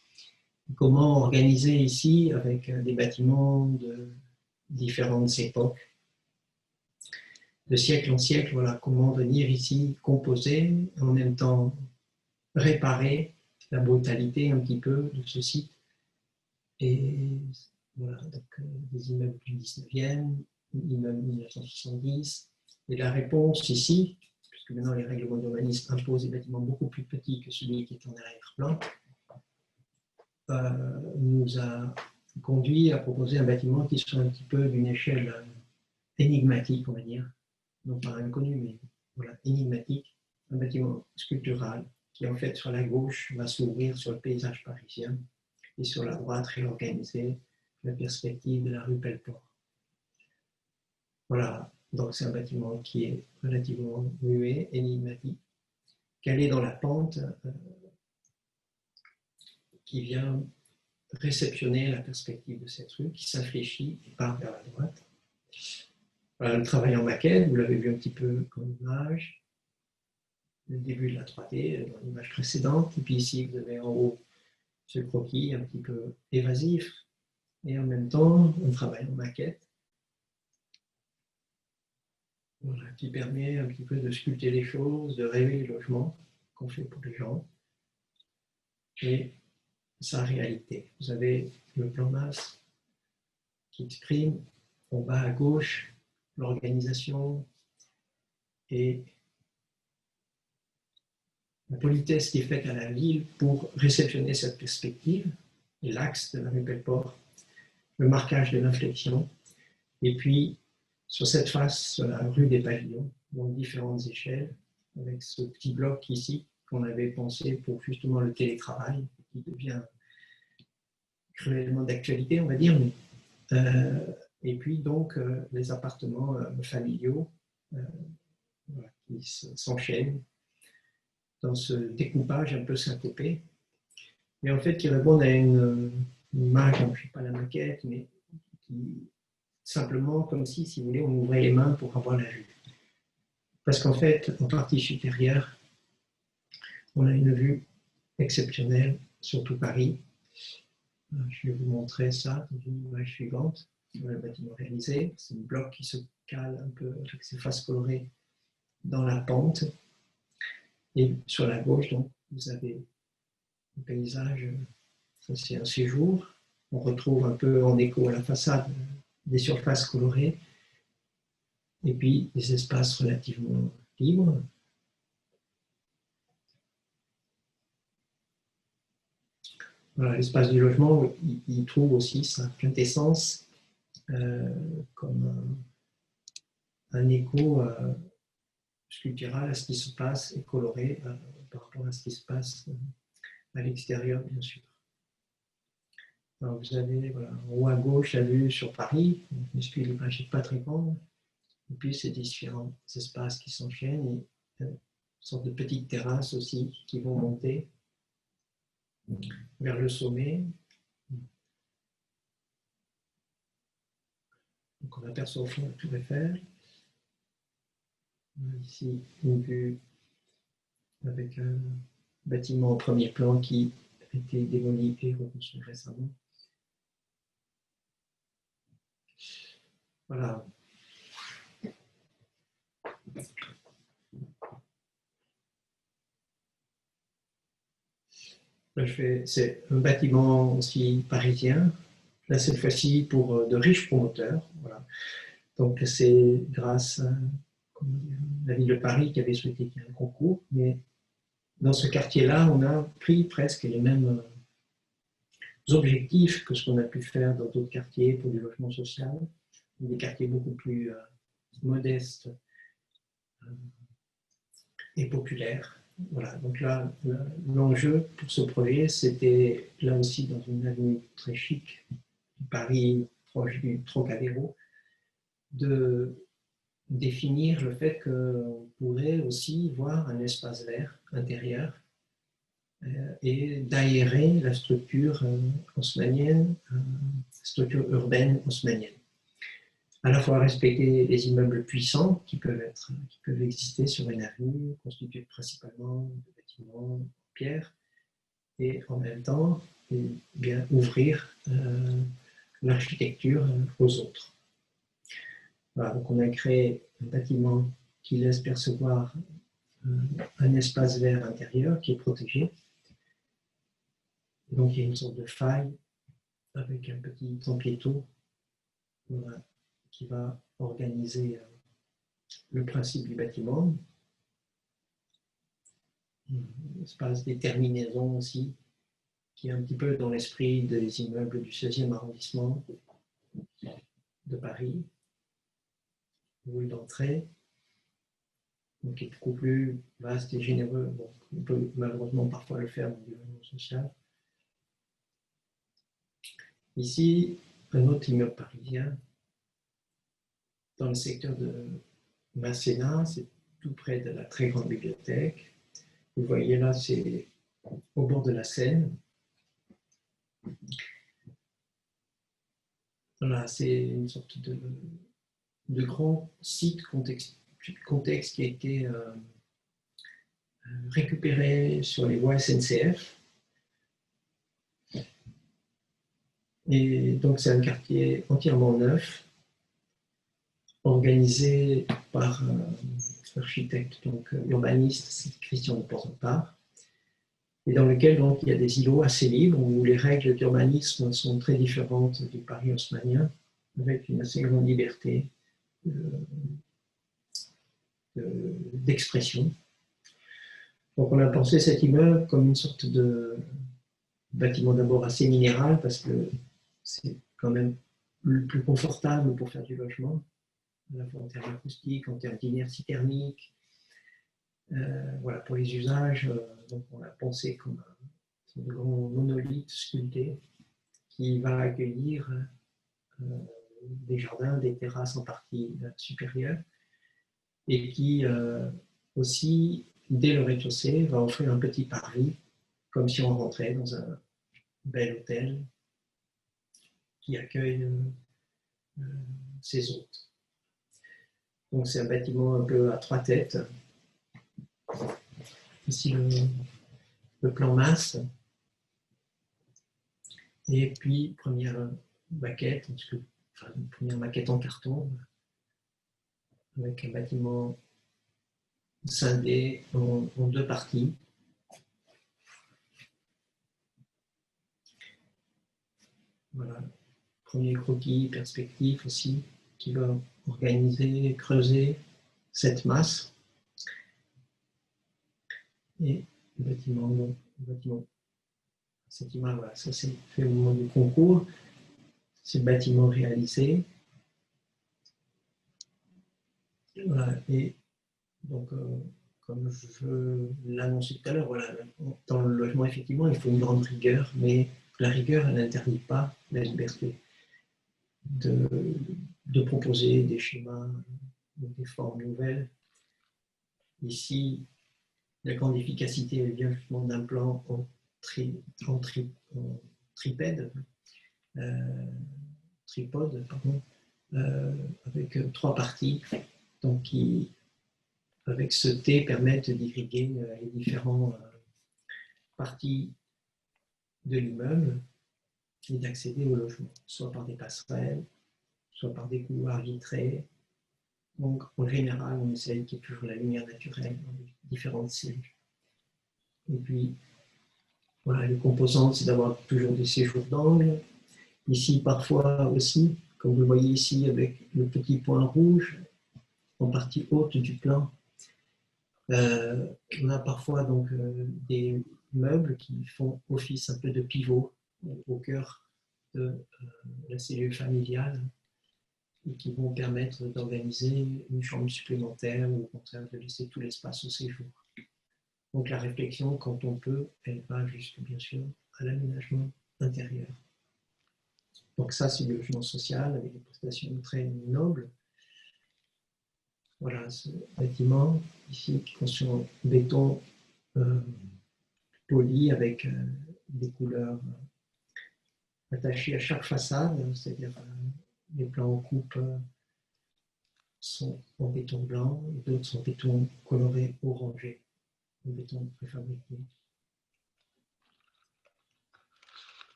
Comment organiser ici avec des bâtiments de différentes époques, de siècle en siècle, voilà, comment venir ici composer, en même temps réparer la brutalité un petit peu de ce site. Et voilà, donc des immeubles du 19e, immeubles 1970, et la réponse ici, puisque maintenant les règlements d'urbanisme imposent des bâtiments beaucoup plus petits que celui qui est en arrière-plan, nous a conduit à proposer un bâtiment qui soit un petit peu d'une échelle énigmatique, on va dire, non pas inconnu, mais voilà, énigmatique, un bâtiment sculptural qui en fait sur la gauche va s'ouvrir sur le paysage parisien et sur la droite réorganiser la perspective de la rue Pelleport. Voilà, donc c'est un bâtiment qui est relativement muet, énigmatique, calé dans la pente, qui vient réceptionner la perspective de cette rue, qui s'infléchit et part vers la droite. Voilà, le travail en maquette, vous l'avez vu un petit peu comme image, le début de la 3D dans l'image précédente, et puis ici vous avez en haut ce croquis un petit peu évasif, et en même temps un travail en maquette, voilà, qui permet un petit peu de sculpter les choses, de rêver les logements qu'on fait pour les gens, et sa réalité. Vous avez le plan masse qui exprime en bas à gauche l'organisation et la politesse qui est faite à la ville pour réceptionner cette perspective, l'axe de la rue Pelleport, le marquage de l'inflexion, et puis sur cette face, sur la rue des Pavillons, donc différentes échelles, avec ce petit bloc ici qu'on avait pensé pour justement le télétravail, qui devient cruellement d'actualité, on va dire, mais et puis donc les appartements familiaux voilà, qui s'enchaînent dans ce découpage un peu syncopé, mais en fait qui répondent à une image, je ne sais pas la maquette, mais qui simplement comme si vous voulez, on ouvrait les mains pour avoir la vue. Parce qu'en fait, en partie supérieure, on a une vue exceptionnelle sur tout Paris. Je vais vous montrer ça dans une image suivante. Le bâtiment réalisé, c'est un bloc qui se cale un peu avec ses faces colorées dans la pente. Et sur la gauche, donc, vous avez un paysage, ça c'est un séjour. On retrouve un peu en écho à la façade des surfaces colorées. et puis des espaces relativement libres. Voilà, l'espace du logement, il trouve aussi sa quintessence comme un écho sculptural à ce qui se passe et coloré par rapport à ce qui se passe à l'extérieur, bien sûr. Alors vous avez voilà, en haut à gauche la vue sur Paris, une suite pas très grande, et puis ces différents espaces qui s'enchaînent et une sorte de petites terrasses aussi qui vont monter vers le sommet. Donc on aperçoit au fond la Tour Eiffel. Ici une vue avec un bâtiment au premier plan qui a été démoli et reconstruit récemment. Voilà. C'est un bâtiment aussi parisien, là cette fois-ci pour de riches promoteurs. Voilà. Donc c'est grâce à la ville de Paris qui avait souhaité qu'il y ait un concours, mais dans ce quartier-là, on a pris presque les mêmes objectifs que ce qu'on a pu faire dans d'autres quartiers pour du logement social, des quartiers beaucoup plus modestes et populaires. Voilà, donc là, l'enjeu pour ce projet, c'était là aussi dans une avenue très chic, Paris, proche du Trocadéro, de définir le fait qu'on pourrait aussi voir un espace vert intérieur et d'aérer la structure haussmannienne, structure urbaine haussmannienne. À la fois respecter les immeubles puissants qui peuvent exister sur une avenue constituée principalement de bâtiments en pierre, et en même temps bien ouvrir l'architecture aux autres. Voilà, donc on a créé un bâtiment qui laisse percevoir un espace vert intérieur qui est protégé. Donc il y a une sorte de faille avec un petit empiéton qui va organiser le principe du bâtiment. Un espace des terminaisons aussi, qui est un petit peu dans l'esprit des immeubles du 16e arrondissement de Paris, rue d'entrée, donc qui est beaucoup plus vaste et généreux. Bon, on peut malheureusement parfois le faire dans le logement social. Ici, un autre immeuble parisien, dans le secteur de Masséna, c'est tout près de la très grande bibliothèque. Vous voyez là, c'est au bord de la Seine. Voilà, c'est une sorte de grand site contexte qui a été récupéré sur les voies SNCF. Et donc c'est un quartier entièrement neuf, organisé par l'architecte, donc urbaniste Christian de Portepart, et dans lequel donc, il y a des îlots assez libres où les règles d'urbanisme sont très différentes du Paris haussmannien, avec une assez grande liberté d'expression. Donc on a pensé cet immeuble comme une sorte de bâtiment d'abord assez minéral parce que c'est quand même le plus confortable pour faire du logement, à la fois en termes acoustiques, en termes d'inertie thermique. Voilà, pour les usages, donc on l'a pensé comme un grand monolithe sculpté qui va accueillir des jardins, des terrasses en partie supérieure et qui aussi, dès le rez-de-chaussée, va offrir un petit parvis comme si on rentrait dans un bel hôtel qui accueille ses hôtes. Donc c'est un bâtiment un peu à trois têtes. Ici le plan masse. Et puis première maquette, première maquette en carton, avec un bâtiment scindé en deux parties. Voilà, premier croquis, perspective aussi, qui va organiser, creuser cette masse. Et le bâtiment, cette image, voilà, ça c'est fait au moment du concours. C'est le bâtiment réalisé. Voilà, et donc, comme je l'annonçais tout à l'heure, voilà, dans le logement, effectivement, il faut une grande rigueur, mais la rigueur, elle n'interdit pas la liberté de proposer des schémas, des formes nouvelles. Ici, la grande efficacité, elle vient justement d'un plan en tripède, tripode, pardon, avec 3 parties, donc qui, avec ce T, permettent d'irriguer les différentes parties de l'immeuble et d'accéder au logement, soit par des passerelles, soit par des couloirs vitrés. Donc, en général, on essaye qu'il y ait toujours la lumière naturelle dans les différentes cellules. Et puis, voilà, les composantes, c'est d'avoir toujours des séjours d'angle. Ici, parfois aussi, comme vous le voyez ici, avec le petit point rouge, en partie haute du plan, on a parfois donc des meubles qui font office un peu de pivot au cœur de la cellule familiale et qui vont permettre d'organiser une chambre supplémentaire ou au contraire de laisser tout l'espace au séjour. Donc la réflexion, quand on peut, elle va jusque bien sûr à l'aménagement intérieur. Donc ça, c'est le logement social avec des prestations très nobles. Voilà ce bâtiment ici qui est construit en béton poli avec des couleurs attachées à chaque façade, c'est-à-dire les plans en coupe sont en béton blanc et d'autres sont en béton coloré orangé, en béton préfabriqué.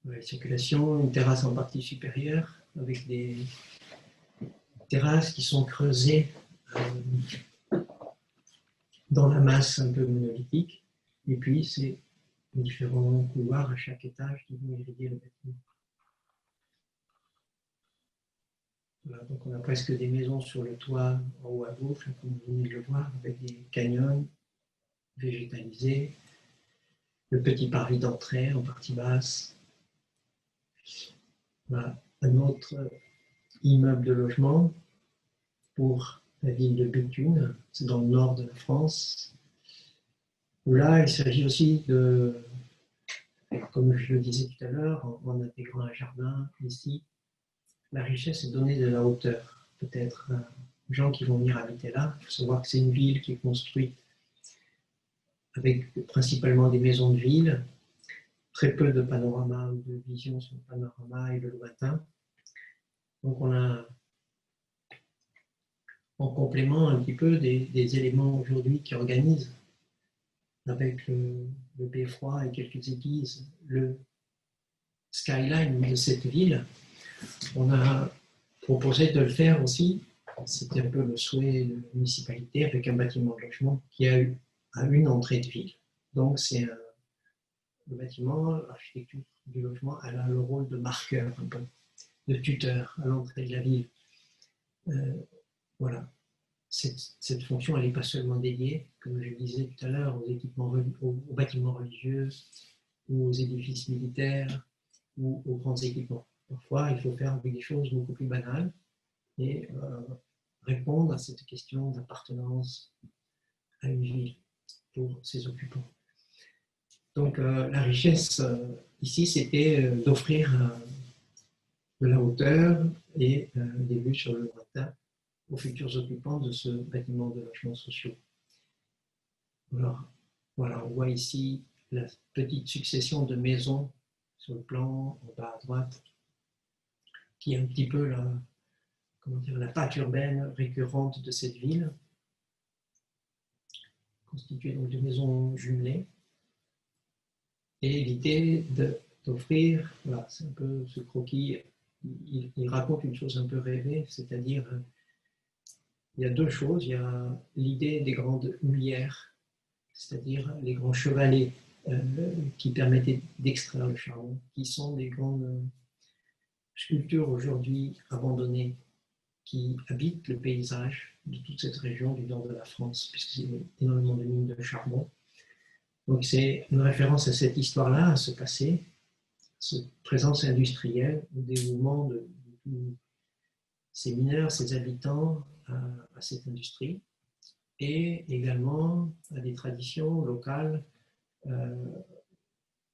La circulation, une terrasse en partie supérieure avec des terrasses qui sont creusées dans la masse un peu monolithique, et puis c'est différents couloirs à chaque étage qui vont irriguer le bâtiment. Voilà, donc on a presque des maisons sur le toit en haut à gauche, comme vous venez de le voir, avec des canyons végétalisés, le petit parvis d'entrée en partie basse. Voilà, un autre immeuble de logement pour la ville de Béthune, c'est dans le nord de la France, où là il s'agit aussi de, comme je le disais tout à l'heure, en intégrant un jardin ici, la richesse est donnée de la hauteur. Peut-être aux gens qui vont venir habiter là, il faut savoir que c'est une ville qui est construite avec principalement des maisons de ville, très peu de panorama ou de vision sur le panorama et le lointain. Donc on a en complément un petit peu des éléments aujourd'hui qui organisent avec le beffroi et quelques églises le skyline de cette ville. On a proposé de le faire aussi, c'était un peu le souhait de la municipalité, avec un bâtiment de logement qui a une entrée de ville. Donc c'est le bâtiment, l'architecture du logement, elle a le rôle de marqueur, un peu, de tuteur à l'entrée de la ville. Voilà. Cette fonction, elle n'est pas seulement dédiée, comme je disais tout à l'heure, aux bâtiments religieux, ou aux édifices militaires, ou aux grands équipements. Parfois, il faut faire avec des choses beaucoup plus banales et répondre à cette question d'appartenance à une ville pour ses occupants. Donc, la richesse ici, c'était d'offrir de la hauteur et des vues sur le lointain aux futurs occupants de ce bâtiment de logements sociaux. Alors, voilà, on voit ici la petite succession de maisons sur le plan en bas à droite, qui est un petit peu la pâte urbaine récurrente de cette ville, constituée donc de maisons jumelées. Et l'idée d'offrir, voilà, c'est un peu ce croquis, il raconte une chose un peu rêvée, c'est-à-dire il y a deux choses. Il y a l'idée des grandes houlières, c'est-à-dire les grands chevalets qui permettaient d'extraire le charbon, qui sont des grandes sculptures aujourd'hui abandonnées qui habitent le paysage de toute cette région du nord de la France, puisque c'est énormément de mines de charbon. Donc c'est une référence à cette histoire-là, à ce passé, cette présence industrielle, le dévouement de ces mineurs, ces habitants à cette industrie, et également à des traditions locales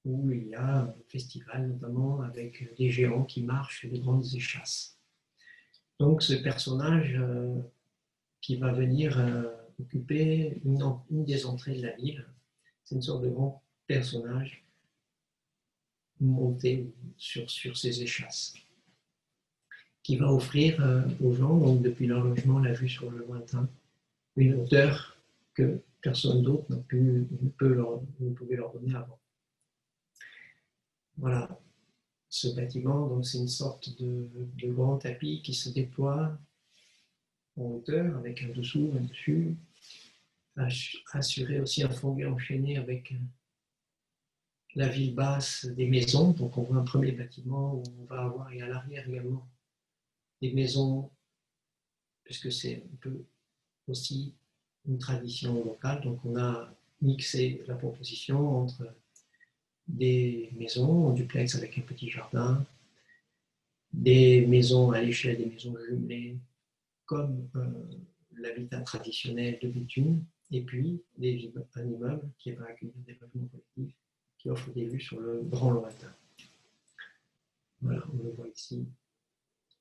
où il y a un festival notamment avec des géants qui marchent sur des grandes échasses. Donc ce personnage qui va venir occuper une des entrées de la ville, c'est une sorte de grand personnage monté sur ces échasses, qui va offrir aux gens, donc depuis leur logement, la vue sur le lointain, une hauteur que personne d'autre ne pouvait leur donner avant. Voilà, ce bâtiment, donc c'est une sorte de grand tapis qui se déploie en hauteur, avec un dessous, un dessus, assurer aussi un fondu enchaîné avec la ville basse des maisons. Donc on voit un premier bâtiment où on va avoir, et à l'arrière également, des maisons, puisque c'est un peu aussi une tradition locale. Donc on a mixé la proposition entre des maisons en duplex avec un petit jardin, des maisons à l'échelle des maisons jumelées, comme l'habitat traditionnel de bitume, et puis un immeuble qui va accueillir des logements collectifs qui offre des vues sur le grand lointain. Voilà, on le voit ici.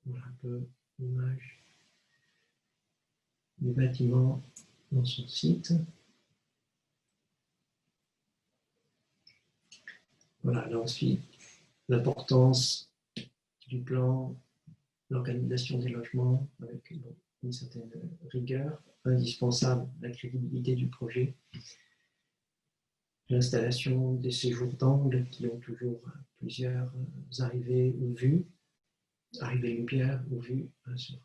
Voilà un peu l'image du bâtiment dans son site. Voilà, là aussi, l'importance du plan, l'organisation des logements avec une certaine rigueur indispensable, la crédibilité du projet, l'installation des séjours d'angle qui ont toujours plusieurs arrivées ou vues, arrivées lumière ou vues sur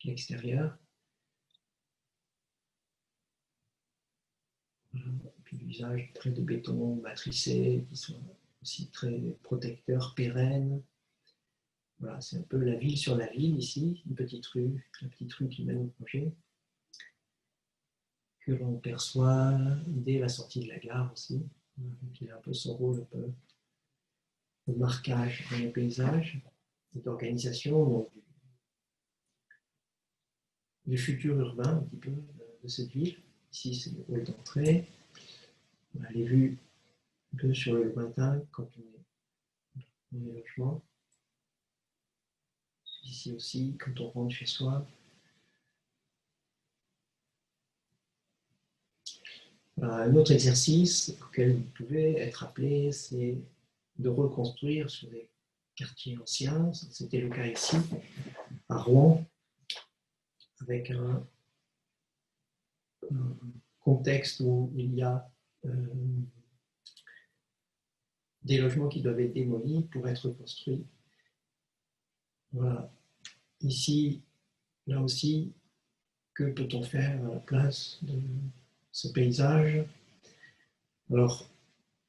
l'extérieur. Puis l'usage de traits de béton matricés qui sont aussi très protecteurs, pérennes. Voilà, c'est un peu la ville sur la ville ici, une petite rue, la petite rue qui mène au projet, que l'on perçoit dès la sortie de la gare aussi, qui a un peu son rôle un peu de marquage dans les paysages, d'organisation du futur urbain un petit peu de cette ville. Ici, c'est le hall d'entrée. On a les vues un peu sur le lointain quand on est dans les logements. Ici aussi, quand on rentre chez soi. Un autre exercice auquel vous pouvez être appelé, c'est de reconstruire sur des quartiers anciens. C'était le cas ici, à Rouen, avec un contexte où il y a des logements qui doivent être démolis pour être construits. Voilà. Ici, là aussi, que peut-on faire à la place de ce paysage? Alors,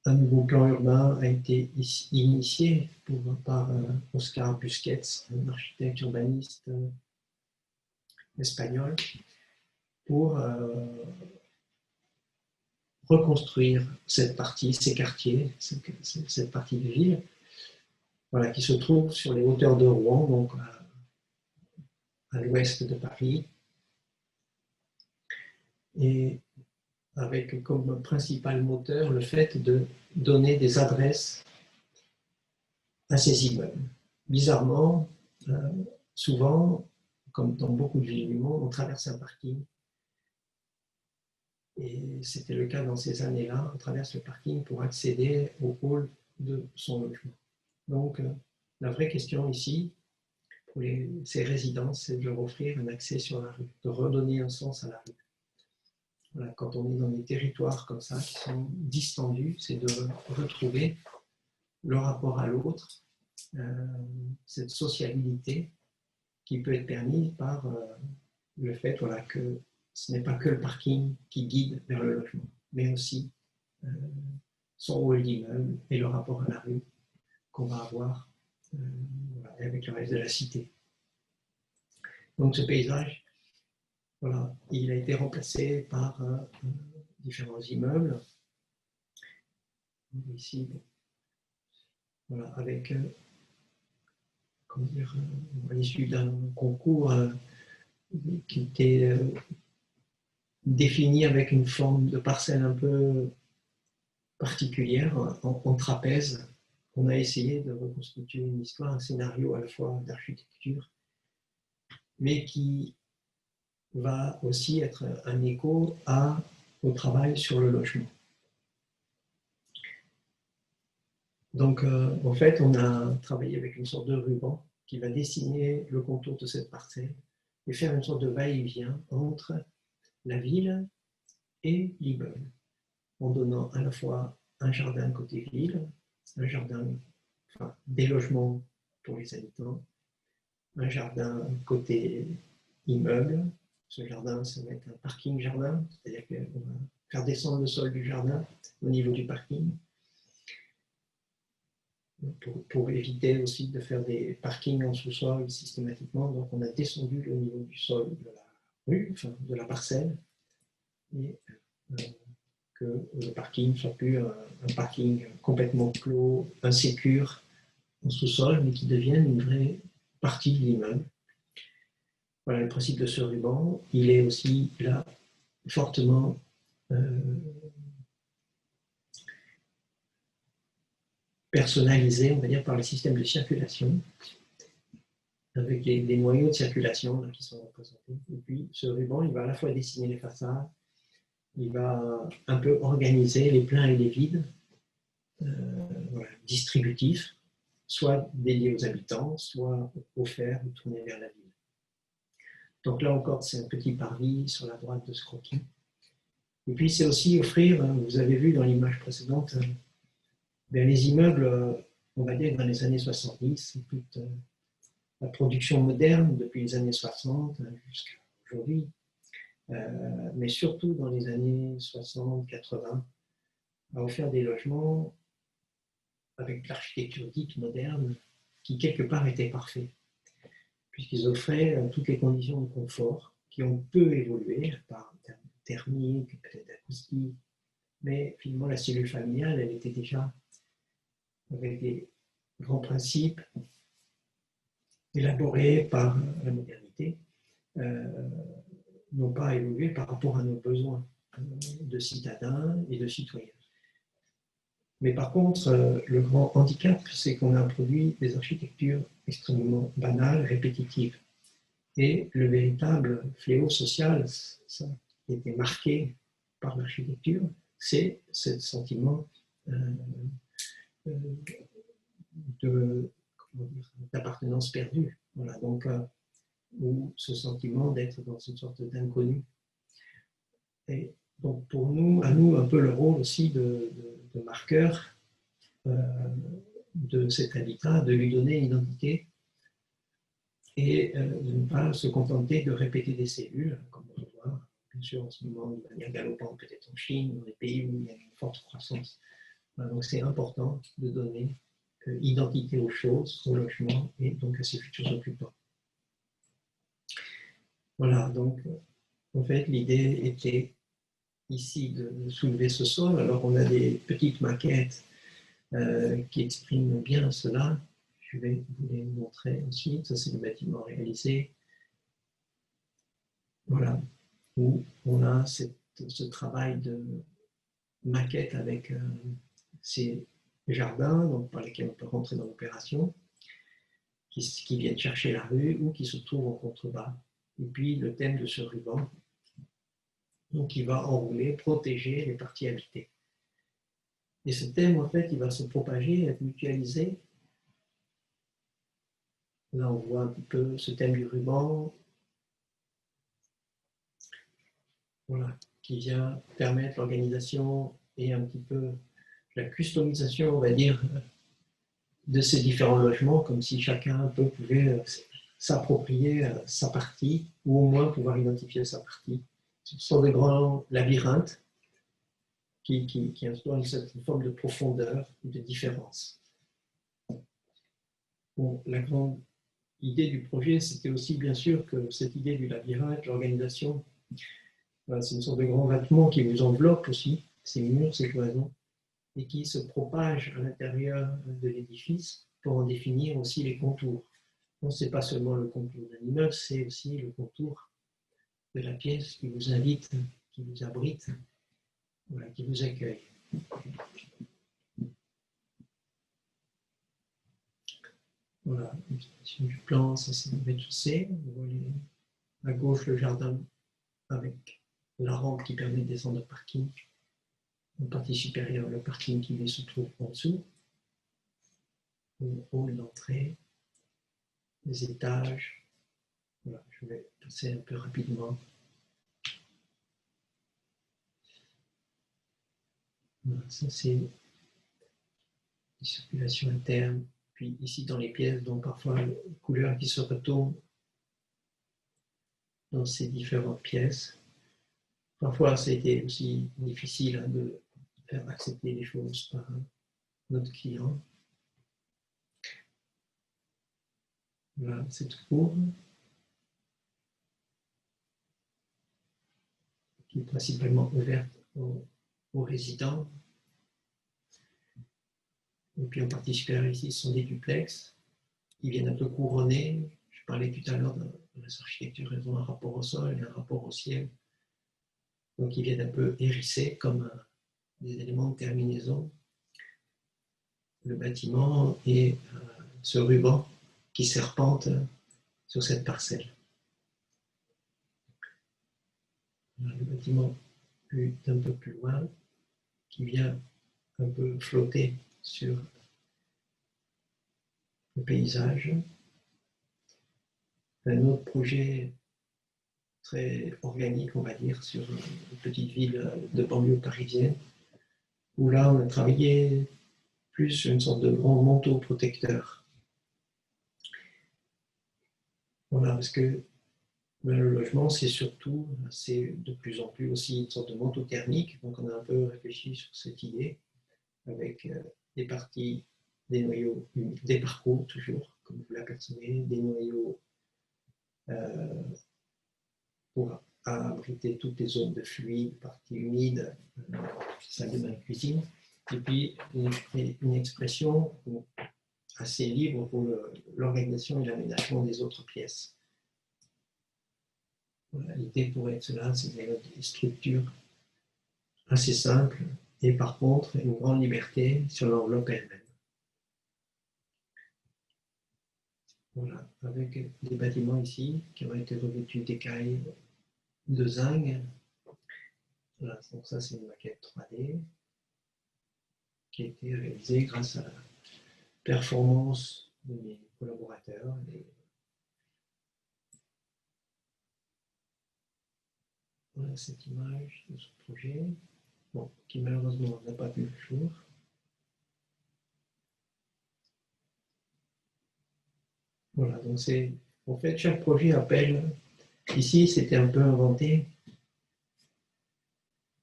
un nouveau plan urbain a été initié par Oscar Busquets, un architecte urbaniste espagnol, pour reconstruire cette partie, ces quartiers, cette partie de ville, voilà, qui se trouve sur les hauteurs de Rouen, donc à l'ouest de Paris, et avec comme principal moteur le fait de donner des adresses à ces immeubles. Bizarrement, souvent, comme dans beaucoup de villes du monde, on traverse un parking. Et c'était le cas dans ces années-là, on traverse le parking pour accéder au hall de son logement. Donc, la vraie question ici, pour ces résidences, c'est de leur offrir un accès sur la rue, de redonner un sens à la rue. Voilà, quand on est dans des territoires comme ça, qui sont distendus, c'est de retrouver le rapport à l'autre, cette sociabilité qui peut être permise par le fait voilà, que ce n'est pas que le parking qui guide vers le logement, mais aussi son hall d'immeuble et le rapport à la rue qu'on va avoir voilà, et avec le reste de la cité. Donc ce paysage, voilà, il a été remplacé par différents immeubles. Ici, voilà, avec, comment dire, à l'issue d'un concours qui était défini avec une forme de parcelle un peu particulière, en trapèze. On a essayé de reconstituer une histoire, un scénario à la fois d'architecture, mais qui va aussi être un écho au travail sur le logement. Donc, en fait, on a travaillé avec une sorte de ruban qui va dessiner le contour de cette parcelle et faire une sorte de va-et-vient entre la ville et l'immeuble, en donnant à la fois un jardin côté ville, un jardin, enfin, des logements pour les habitants, un jardin côté immeuble. Ce jardin, ça va être un parking jardin, c'est-à-dire qu'on va faire descendre le sol du jardin au niveau du parking, pour éviter aussi de faire des parkings en sous-sol systématiquement. Donc on a descendu le niveau du sol de la rue, enfin de la parcelle, et que le parking soit plus un parking complètement clos, insécure en sous-sol, mais qui devienne une vraie partie de l'immeuble. Voilà le principe de ce ruban. Il est aussi là fortement personnalisé, on va dire, par le système de circulation, avec les noyaux de circulation là, qui sont représentés. Et puis ce ruban, il va à la fois dessiner les façades, il va un peu organiser les pleins et les vides, voilà, distributifs, soit dédiés aux habitants, soit offerts ou tournés vers la ville. Donc là encore, c'est un petit parvis sur la droite de ce croquis. Et puis c'est aussi offrir, vous avez vu dans l'image précédente, les immeubles, on va dire dans les années 70, c'est toute la production moderne depuis les années 60 jusqu'à aujourd'hui, mais surtout dans les années 60-80, a offert des logements avec l'architecture dite moderne qui quelque part était parfaite, puisqu'ils offraient toutes les conditions de confort qui ont peu évolué, par thermique, peut-être acoustique, mais finalement la cellule familiale, elle était déjà avec des grands principes élaborés par la modernité, n'ont pas évolué par rapport à nos besoins de citadins et de citoyens. Mais par contre, le grand handicap, c'est qu'on a introduit des architectures extrêmement banales, répétitives. Et le véritable fléau social, ça, qui a été marqué par l'architecture, c'est ce sentiment d'appartenance perdue. Voilà, donc, ou ce sentiment d'être dans une sorte d'inconnu. Et donc pour nous, à nous, un peu le rôle aussi de marqueur de cet habitat, de lui donner une identité et de ne pas se contenter de répéter des cellules, comme on le voit, bien sûr, en ce moment, de manière galopante, peut-être en Chine, dans les pays où il y a une forte croissance. Voilà, donc c'est important de donner identité aux choses, au logement et donc à ses futurs occupants. Voilà, donc en fait, l'idée était ici de soulever ce sol. Alors on a des petites maquettes qui expriment bien cela. Je vais vous les montrer ensuite. Ça, c'est le bâtiment réalisé. Voilà, où on a ce travail de maquette avec ces jardins donc, par lesquels on peut rentrer dans l'opération, qui viennent chercher la rue ou qui se trouvent en contrebas. Et puis le thème de ce ruban, donc il va enrouler, protéger les parties habitées. Et ce thème, en fait, il va se propager, être mutualisé. Là, on voit un petit peu ce thème du ruban, voilà, qui vient permettre l'organisation et un petit peu la customisation, on va dire, de ces différents logements, comme si chacun un peu pouvait s'approprier sa partie, ou au moins pouvoir identifier sa partie. Ce sont des grands labyrinthes qui instaurent une certaine forme de profondeur, de différence. Bon, la grande idée du projet, c'était aussi bien sûr que cette idée du labyrinthe, l'organisation, c'est une sorte de grand vêtement qui vous enveloppe aussi, ces murs, ces cloisons, et qui se propage à l'intérieur de l'édifice pour en définir aussi les contours. Donc, ce n'est pas seulement le contour d'un immeuble, c'est aussi le contour de la pièce qui vous invite, qui vous abrite, voilà, qui vous accueille. Voilà, sur du plan, ça c'est le rez-de-chaussée. Vous voyez à gauche le jardin avec la rampe qui permet de descendre au parking. En partie supérieure, le parking qui se trouve en dessous. Le hall d'entrée, les étages. Voilà, je vais passer un peu rapidement. Voilà, ça c'est les circulations internes. Puis ici dans les pièces, donc parfois les couleurs qui se retournent dans ces différentes pièces. Parfois, ça a été aussi difficile de faire accepter les choses par notre client. Voilà, cette cour qui est principalement ouverte aux résidents. Et puis en partie supérieure ici, ce sont des duplex qui viennent un peu couronner. Je parlais tout à l'heure de les architectures, elles ont un rapport au sol et un rapport au ciel. Donc ils viennent un peu hérisser comme des éléments de terminaison le bâtiment et ce ruban qui serpente sur cette parcelle. Le bâtiment est un peu plus loin, qui vient un peu flotter sur le paysage. Un autre projet très organique, on va dire, sur une petite ville de banlieue parisienne, où là, on a travaillé plus sur une sorte de grand manteau protecteur. Voilà, parce que le logement, c'est surtout, c'est de plus en plus aussi une sorte de manteau thermique, donc on a un peu réfléchi sur cette idée, avec des parties, des noyaux, des parcours toujours, comme vous l'apercevez, des noyaux pour abriter toutes les zones de fluide, parties humides, salle de bain, cuisine, et puis une expression assez libre pour l'organisation et l'aménagement des autres pièces. Voilà, l'idée pourrait être cela, c'est des structures assez simples et par contre une grande liberté sur l'enveloppe elle-même. Voilà, avec des bâtiments ici qui ont été revêtus d'écailles de zinc. Voilà, donc ça c'est une maquette 3D qui a été réalisée grâce à la performance de mes collaborateurs. Voilà cette image de ce projet, bon, qui malheureusement n'a pas vu le jour. Voilà, donc c'est en fait chaque projet appelle. Ici, c'était un peu inventé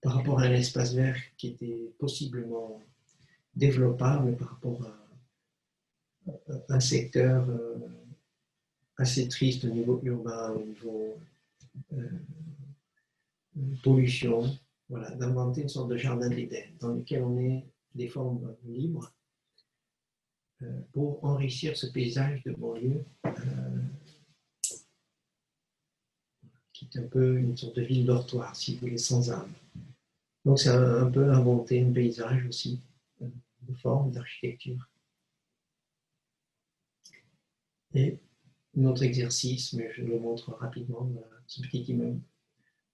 par rapport à un espace vert qui était possiblement développable par rapport à un secteur assez triste au niveau urbain, au niveau pollution. Voilà, d'inventer une sorte de jardin d'Éden dans lequel on est des formes libres pour enrichir ce paysage de banlieue qui est un peu une sorte de ville dortoir, si vous voulez, sans âme. Donc c'est un peu inventer un paysage aussi, de forme, d'architecture. Et notre exercice, mais je le montre rapidement, ce petit immeuble.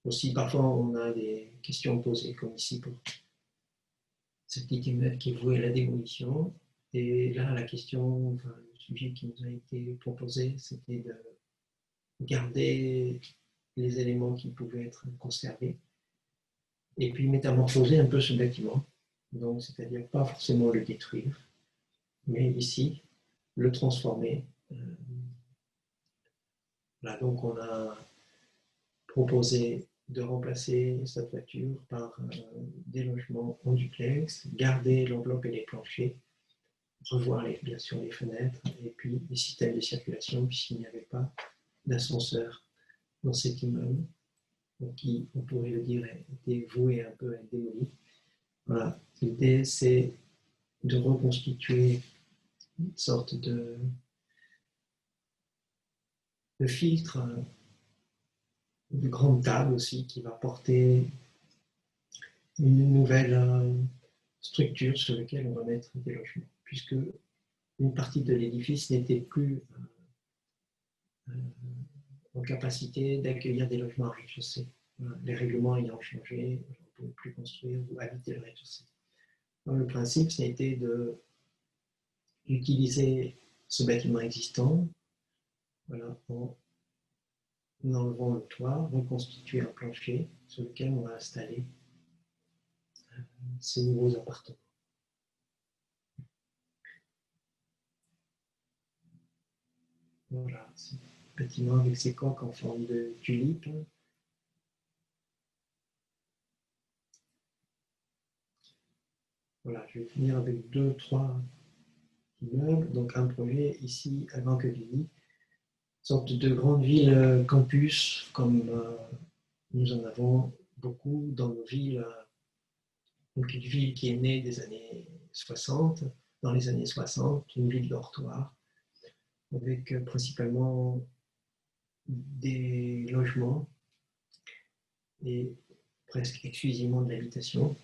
Aussi, parfois, on a des questions posées, comme ici, pour ce petit immeuble qui est voué à la démolition. Et là, la question, enfin, le sujet qui nous a été proposé, c'était de garder les éléments qui pouvaient être conservés et puis métamorphoser un peu ce bâtiment. Donc, c'est-à-dire pas forcément le détruire, mais ici, le transformer. Là, donc, on a proposé de remplacer sa toiture par des logements en duplex, garder l'enveloppe et les planchers, revoir bien sûr les fenêtres et puis les systèmes de circulation puisqu'il n'y avait pas d'ascenseur dans cet immeuble, qui, on pourrait le dire, était voué un peu à être démoli. Voilà. L'idée, c'est de reconstituer une sorte de filtre, de grande table aussi, qui va porter une nouvelle structure sur laquelle on va mettre des logements, puisque une partie de l'édifice n'était plus en capacité d'accueillir des logements à rez-de-chaussée. Les règlements ayant changé, on ne pouvait plus construire ou habiter le rez-de-chaussée. Le principe, ça a été d'utiliser ce bâtiment existant, voilà, en enlevant le toit, reconstituer un plancher sur lequel on va installer ces nouveaux appartements. Voilà, ce bâtiment avec ses coques en forme de tulipe. Voilà, je vais finir avec 2-3 immeubles. Donc un projet ici à Manqueville, une sorte de grande ville campus, comme nous en avons beaucoup dans nos villes. Donc une ville qui est née des années 60, dans les années 60, une ville dortoir, avec principalement des logements et presque exclusivement de l'habitation,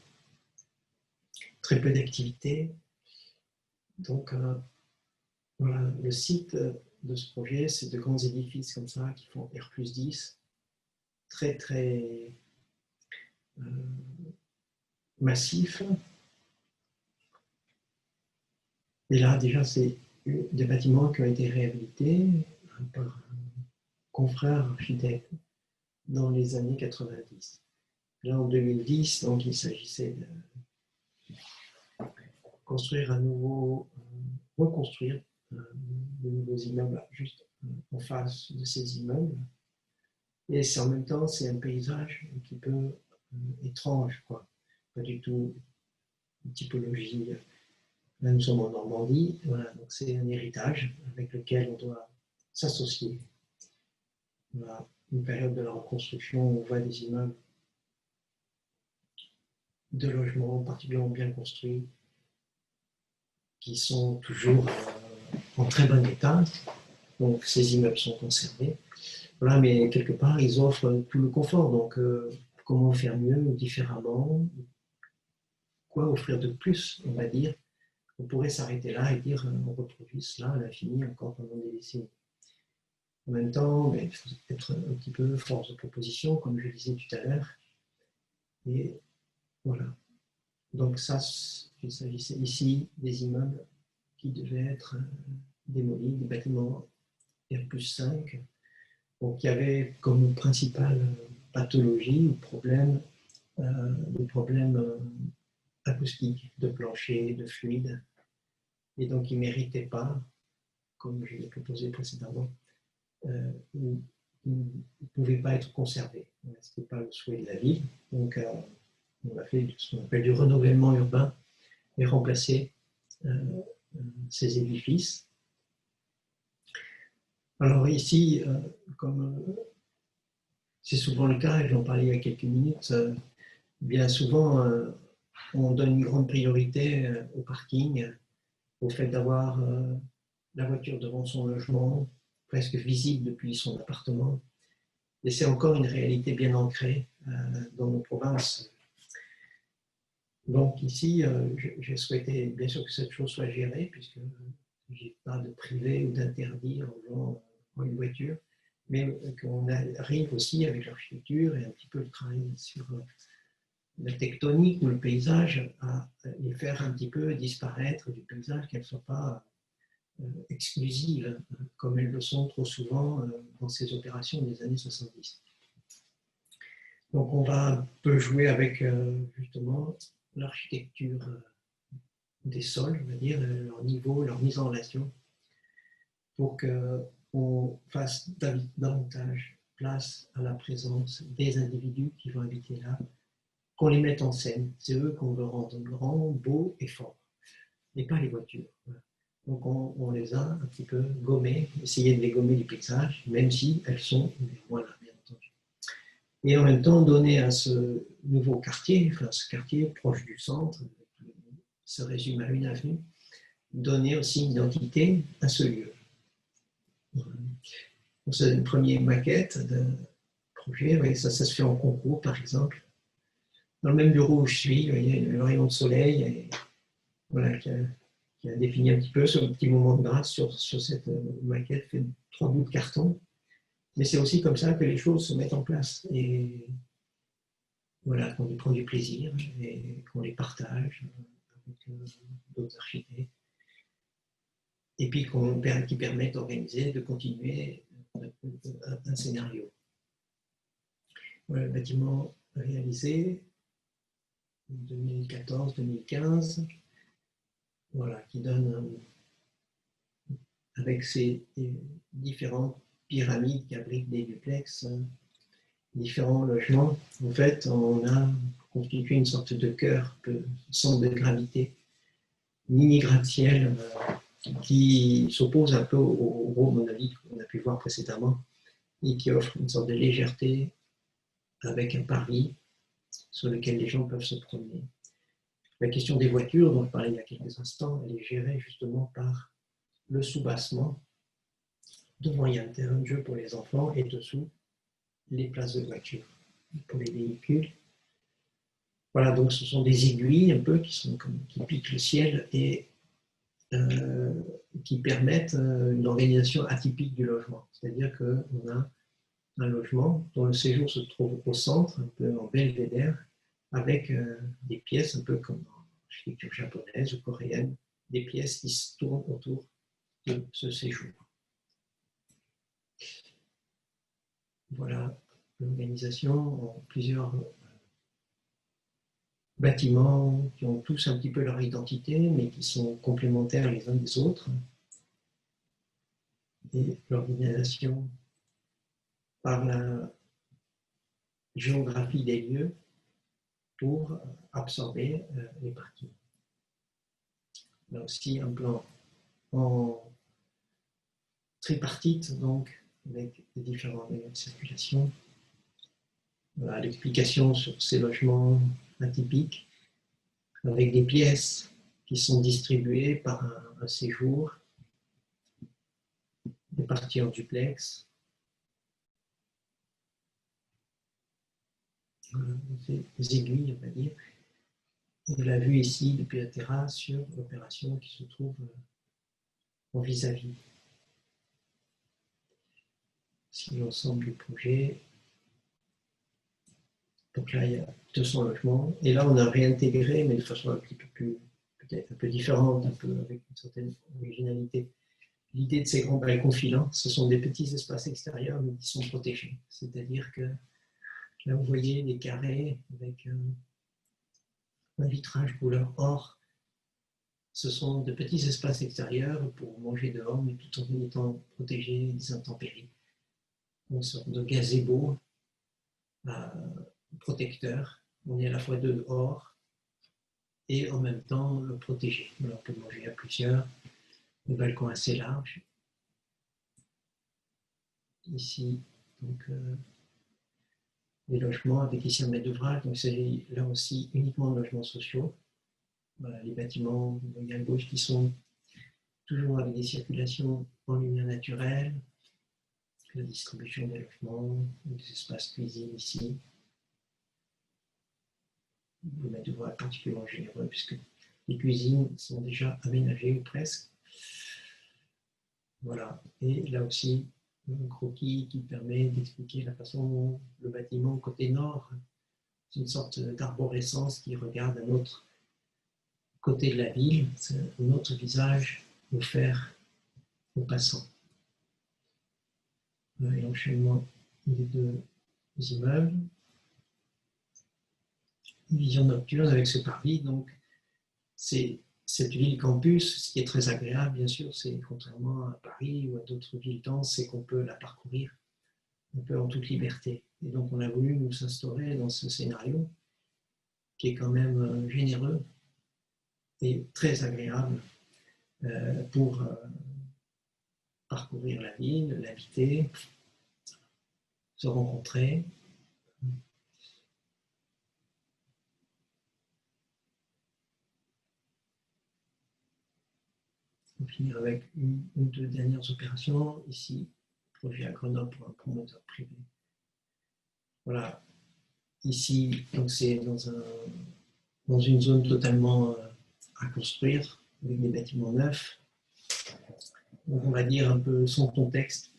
très peu d'activités. Donc voilà, le site de ce projet, c'est de grands édifices comme ça qui font R+10, très très massifs. Et là, déjà, c'est des bâtiments qui ont été réhabilités par un confrère architecte dans les années 90. Là, en 2010, donc, il s'agissait de construire reconstruire de nouveaux immeubles juste en face de ces immeubles. Et en même temps, c'est un paysage un petit peu étrange, quoi. Pas du tout une typologie. Là, nous sommes en Normandie, voilà, donc c'est un héritage avec lequel on doit s'associer. Voilà, une période de la reconstruction où on voit des immeubles de logements particulièrement bien construits qui sont toujours en très bon état. Donc ces immeubles sont conservés. Voilà, mais quelque part, ils offrent tout le confort. Donc comment faire mieux ou différemment? Quoi offrir de plus, on va dire? On pourrait s'arrêter là et dire on reproduit cela à l'infini encore pendant des décennies. En même temps, il faut être un petit peu force de proposition, comme je le disais tout à l'heure. Et voilà. Donc ça, il s'agissait ici des immeubles qui devaient être démolis, des bâtiments R+5, donc il y avait comme principale pathologie ou problème des problèmes acoustiques, de plancher, de fluide, et donc ils ne méritaient pas, comme je l'ai proposé précédemment, ils ne pouvaient pas être conservés. Ce n'était pas le souhait de la ville. Donc, on a fait ce qu'on appelle du renouvellement urbain et remplacé ces édifices. Alors ici, comme c'est souvent le cas, et j'en parlais il y a quelques minutes, bien souvent, on donne une grande priorité au parking, au fait d'avoir la voiture devant son logement, presque visible depuis son appartement. Et c'est encore une réalité bien ancrée dans nos provinces. Donc ici, j'ai souhaité bien sûr que cette chose soit gérée, puisque je n'ai pas de privé ou d'interdire aux gens une voiture, mais qu'on arrive aussi avec l'architecture et un petit peu le travail sur la tectonique ou le paysage à les faire un petit peu disparaître du paysage, qu'elles ne soient pas exclusives, comme elles le sont trop souvent dans ces opérations des années 70. Donc on va un peu jouer avec justement l'architecture des sols, on va dire, leur niveau, leur mise en relation, pour qu'on fasse davantage place à la présence des individus qui vont habiter là, qu'on les mette en scène. C'est eux qu'on veut rendre grands, beaux et forts, et pas les voitures. Voilà. Donc on les a un petit peu gommées, essayé de les gommer du paysage, même si elles sont, voilà, bien entendu. Et en même temps, donner à ce nouveau quartier, enfin ce quartier proche du centre, se résume à une avenue, donner aussi une identité à ce lieu. C'est une première maquette de projet, oui, ça se fait en concours par exemple. Dans le même bureau où je suis, il y a le rayon de soleil et, voilà, qui a défini un petit peu ce petit moment de grâce sur cette maquette, fait 3 bouts de carton. Mais c'est aussi comme ça que les choses se mettent en place. Et voilà, qu'on y prend du plaisir et qu'on les partage avec d'autres architectes. Et puis qui permettent d'organiser, de continuer un scénario. Voilà, le bâtiment réalisé en 2014-2015, voilà, qui donne, avec ces différentes pyramides qui abritent des duplex, différents logements. En fait, on a constitué une sorte de cœur, centre de gravité, mini gratte-ciel qui s'oppose un peu au gros monolithe qu'on a pu voir précédemment et qui offre une sorte de légèreté avec un parvis sur lequel les gens peuvent se promener. La question des voitures, dont je parlais il y a quelques instants, elle est gérée justement par le soubassement. Devant, il y a un terrain de jeu pour les enfants et dessous, les places de voitures pour les véhicules. Voilà, donc ce sont des aiguilles un peu qui piquent le ciel et qui permettent une organisation atypique du logement. C'est-à-dire qu'on a un logement dont le séjour se trouve au centre, un peu en belvédère, avec des pièces un peu comme en architecture japonaise ou coréenne, des pièces qui se tournent autour de ce séjour. Voilà l'organisation en plusieurs bâtiments qui ont tous un petit peu leur identité, mais qui sont complémentaires les uns des autres. Et l'organisation par la géographie des lieux pour absorber les parties. Là aussi, un plan en tripartite, donc, avec les différents rayons de circulation. Voilà l'explication sur ces logements atypiques, avec des pièces qui sont distribuées par un séjour, des parties en duplex. Voilà, des aiguilles, on va dire. On l'a vu ici depuis la terrasse sur l'opération qui se trouve en vis-à-vis. C'est l'ensemble du projet. Donc là, il y a 200 logements. Et là, on a réintégré, mais de façon un petit peu plus, peut-être un peu différente, un peu avec une certaine originalité. L'idée de ces grands balcons filants, ce sont des petits espaces extérieurs, mais qui sont protégés. C'est-à-dire que là, vous voyez des carrés avec un vitrage couleur or. Ce sont de petits espaces extérieurs pour manger dehors, mais tout en étant protégés des intempéries. Une sorte de gazebo protecteur. On est à la fois dehors et en même temps protégé. Alors, on peut manger à plusieurs. Le balcon assez large. Ici, donc, les logements avec ici un maître d'ouvrage. Donc, c'est là aussi uniquement de logements sociaux. Voilà, les bâtiments à gauche qui sont toujours avec des circulations en lumière naturelle, la distribution des logements, des espaces cuisine ici. Le maître d'ouvrage particulièrement généreux puisque les cuisines sont déjà aménagées ou presque. Voilà, et là aussi, un croquis qui permet d'expliquer la façon dont le bâtiment côté nord, c'est une sorte d'arborescence qui regarde un autre côté de la ville, c'est un autre visage offert aux passants. Et l'enchaînement des deux immeubles. Une vision nocturne avec ce parvis, donc c'est cette ville campus, ce qui est très agréable, bien sûr, c'est contrairement à Paris ou à d'autres villes denses, c'est qu'on peut la parcourir un peu en toute liberté. Et donc, on a voulu nous instaurer dans ce scénario qui est quand même généreux et très agréable, pour parcourir la ville, l'habiter, se rencontrer. On va finir avec une ou deux dernières opérations. Ici, projet à Grenoble pour un promoteur privé. Voilà. Ici, donc c'est dans une zone totalement à construire, avec des bâtiments neufs. Donc, on va dire un peu son contexte.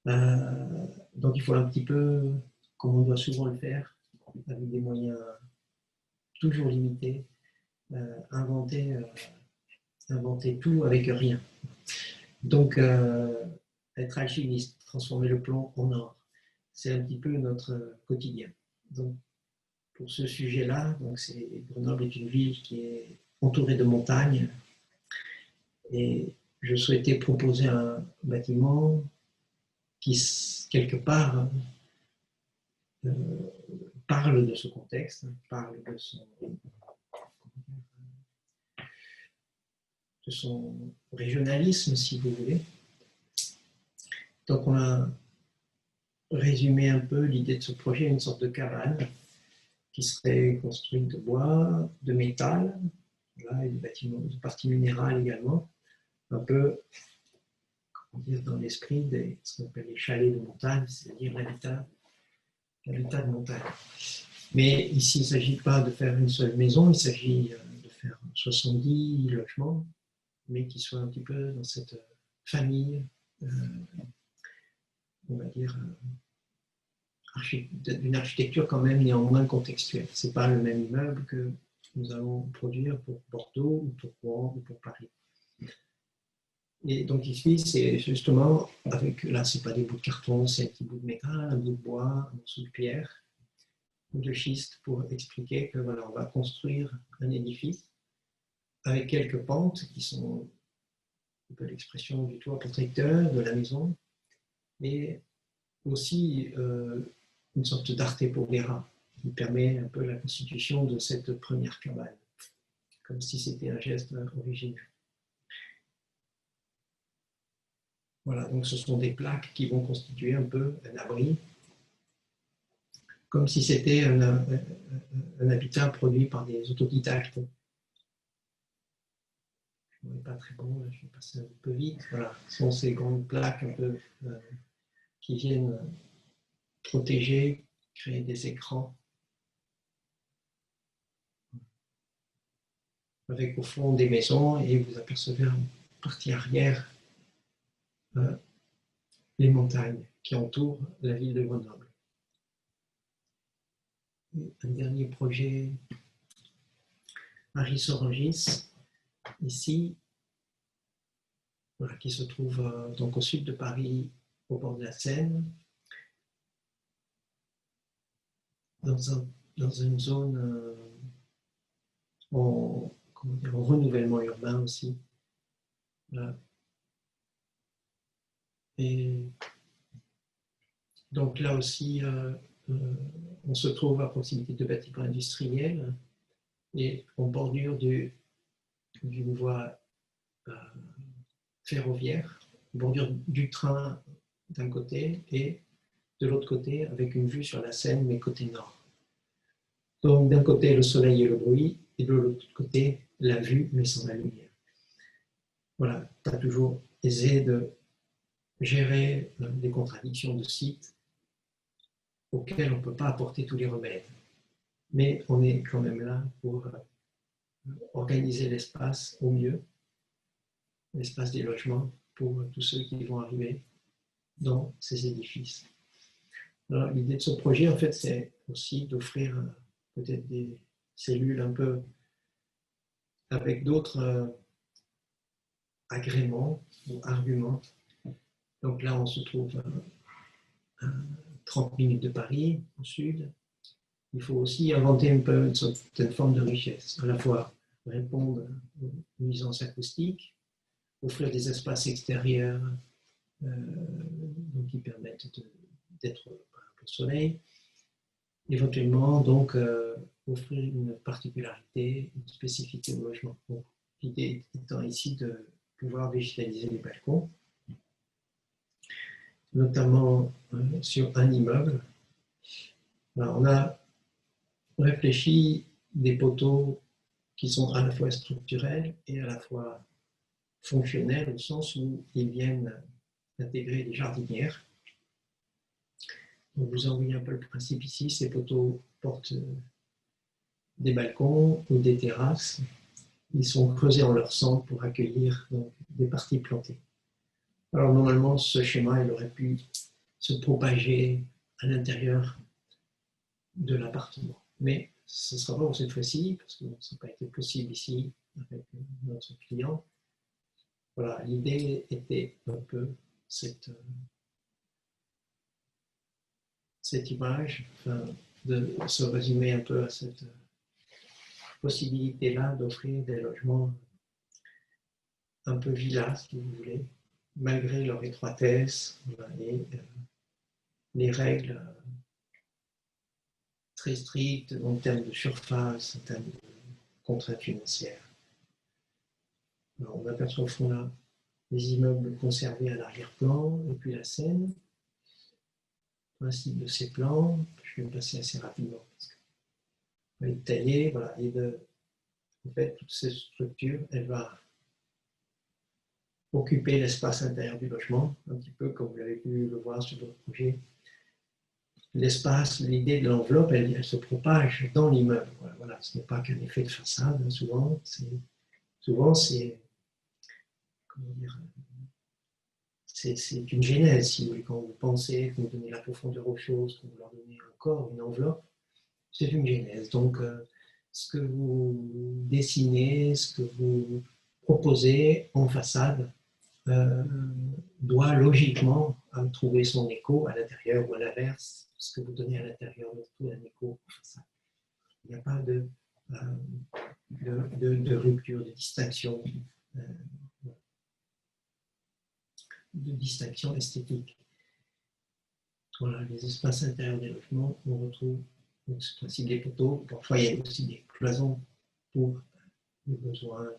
Donc il faut un petit peu, comme on doit souvent le faire, avec des moyens toujours limités, inventer tout avec rien. Donc être alchimiste, transformer le plomb en or, c'est un petit peu notre quotidien. Donc pour ce sujet-là, Grenoble est une ville qui est entourée de montagnes et je souhaitais proposer un bâtiment qui, quelque part, parle de ce contexte, parle de son régionalisme, si vous voulez. Donc, on a résumé un peu l'idée de ce projet, une sorte de cabane qui serait construite de bois, de métal, là, et des bâtiments, de parties minérales également, un peu dans l'esprit de ce qu'on appelle les chalets de montagne, c'est-à-dire l'habitat de montagne. Mais ici, il ne s'agit pas de faire une seule maison, il s'agit de faire 70 logements, mais qui soient un petit peu dans cette famille, on va dire, d'une architecture quand même néanmoins contextuelle. Ce n'est pas le même immeuble que nous allons produire pour Bordeaux, ou pour Rouen, ou pour Paris. Et donc ici, c'est justement, là, ce n'est pas des bouts de carton, c'est un petit bout de métal, un bout de bois, un morceau de pierre, ou de schiste, pour expliquer que voilà, on va construire un édifice avec quelques pentes qui sont un peu l'expression du toit protecteur de la maison, et aussi une sorte d'arte povera qui permet un peu la constitution de cette première cabane, comme si c'était un geste original. Voilà, donc ce sont des plaques qui vont constituer un peu un abri, comme si c'était un habitat produit par des autodidactes. Je ne pas très bon, je vais passer un peu vite. Voilà, ce sont ces grandes plaques un peu qui viennent protéger, créer des écrans. Avec au fond des maisons, et vous apercevez en partie arrière les montagnes qui entourent la ville de Grenoble. Un dernier projet, Paris-Sorangis, ici, voilà, qui se trouve donc au sud de Paris, au bord de la Seine, dans une zone en renouvellement urbain aussi. Voilà. Et donc là aussi, on se trouve à proximité de bâtiments industriels et en bordure d'une voie ferroviaire, bordure du train d'un côté et de l'autre côté avec une vue sur la Seine, mais côté nord. Donc d'un côté le soleil et le bruit, et de l'autre côté la vue, mais sans la lumière. Voilà, pas toujours aisé de gérer des contradictions de site auxquelles on ne peut pas apporter tous les remèdes. Mais on est quand même là pour organiser l'espace au mieux, l'espace des logements pour tous ceux qui vont arriver dans ces édifices. Alors, l'idée de ce projet, en fait, c'est aussi d'offrir peut-être des cellules un peu avec d'autres agréments ou arguments. Donc là, on se trouve à 30 minutes de Paris, au sud. Il faut aussi inventer un peu une certaine forme de richesse, à la fois répondre aux nuisances acoustiques, offrir des espaces extérieurs donc qui permettent d'être au soleil, éventuellement donc offrir une particularité, une spécificité au logement. Donc, L'idée étant ici de pouvoir végétaliser les balcons, notamment sur un immeuble. Alors, on a réfléchi des poteaux qui sont à la fois structurels et à la fois fonctionnels, au sens où ils viennent intégrer les jardinières. Donc, vous en voyez un peu le principe ici. Ces poteaux portent des balcons ou des terrasses. Ils sont creusés en leur centre pour accueillir donc, des parties plantées. Alors normalement, ce schéma il aurait pu se propager à l'intérieur de l'appartement. Mais ce ne sera pas pour cette fois-ci, parce que ça n'a pas été possible ici avec notre client. Voilà, l'idée était un peu cette image, enfin, de se résumer un peu à cette possibilité-là d'offrir des logements un peu villas, si vous voulez, malgré leur étroitesse et les règles très strictes en termes de surface, en termes de contraintes financières. Alors, on aperçoit au fond là les immeubles conservés à l'arrière-plan et puis la Seine. Principe de ces plans, je vais me passer assez rapidement parce que on va détailler, voilà, et en fait, toute cette structure, elle va occuper l'espace intérieur du logement, un petit peu comme vous avez pu le voir sur d'autres projets. L'espace, l'idée de l'enveloppe, elle se propage dans l'immeuble. Voilà, ce n'est pas qu'un effet de façade, hein, souvent, c'est comment dire, c'est une genèse, si vous voulez, quand vous pensez, que vous donnez la profondeur aux choses, que vous leur donnez encore une enveloppe, c'est une genèse. Donc, ce que vous dessinez, ce que vous proposez en façade, doit logiquement trouver son écho à l'intérieur ou à l'inverse. Ce que vous donnez à l'intérieur doit trouver un écho en façade. Il n'y a pas de rupture, de distinction esthétique. Voilà, les espaces intérieurs des logements, on retrouve ce principe des poteaux. Parfois, il y a aussi des cloisons pour les besoins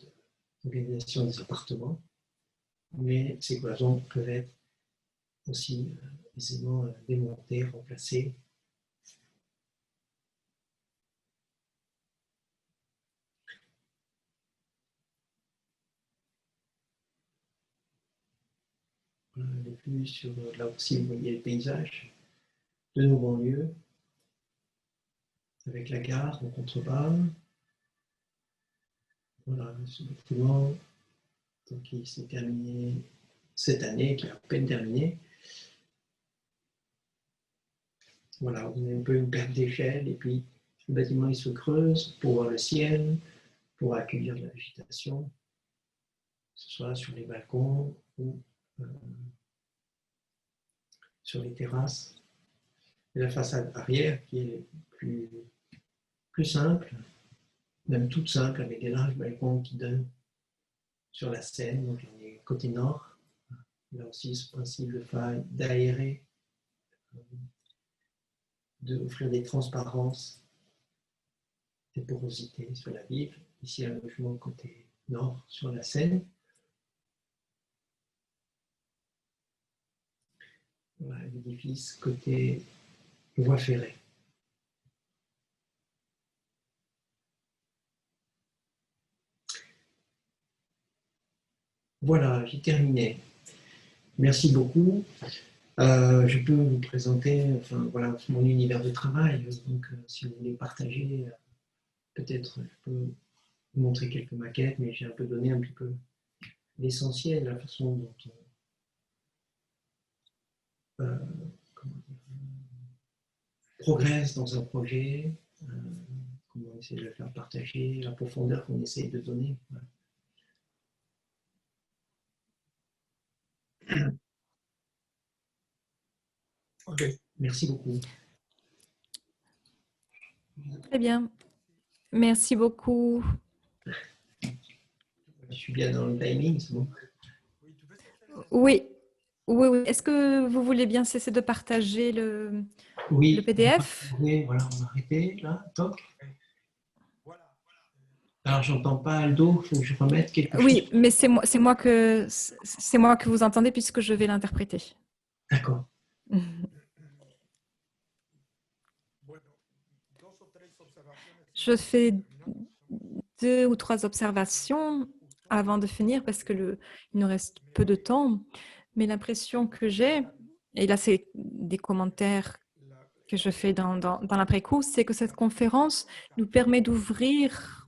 d'organisation des appartements. Mais ces cloisons peuvent être aussi aisément démontées, remplacées. Voilà, les vues sur, là aussi, vous voyez le paysage de nos banlieues, avec la gare en contrebas. Voilà, ce bâtiment qui s'est terminé cette année, qui est à peine terminé. Voilà, on a un peu une perte d'échelle et puis le bâtiment il se creuse pour voir le ciel, pour accueillir de la végétation, que ce soit sur les balcons ou sur les terrasses. Et la façade arrière qui est plus simple, même toute simple, avec des larges balcons qui donnent sur la Seine, donc on est côté nord. Là aussi, ce principe d'aérer, d'offrir des transparences, des porosités sur la ville. Ici, un logement côté nord sur la Seine. Voilà, l'édifice côté voie ferrée. Voilà, j'ai terminé. Merci beaucoup. Je peux vous présenter voilà, mon univers de travail. Donc, si vous voulez partager, peut-être je peux vous montrer quelques maquettes, mais j'ai un peu donné un petit peu l'essentiel, la façon dont on progresse dans un projet, comment on essaie de le faire partager, la profondeur qu'on essaie de donner. Voilà. Ok, merci beaucoup. Très bien. Merci beaucoup. Je suis bien dans le timing, c'est bon? Oui, oui, oui. Est-ce que vous voulez bien cesser de partager le PDF? Oui, voilà, on va arrêter là, toc. Alors, j'entends pas Aldo, il faut que je remette quelque chose. Oui, mais c'est moi que vous entendez puisque je vais l'interpréter. D'accord. Je fais 2 ou 3 observations avant de finir parce que il nous reste peu de temps. Mais l'impression que j'ai, et là c'est des commentaires que je fais dans l'après-coup, c'est que cette conférence nous permet d'ouvrir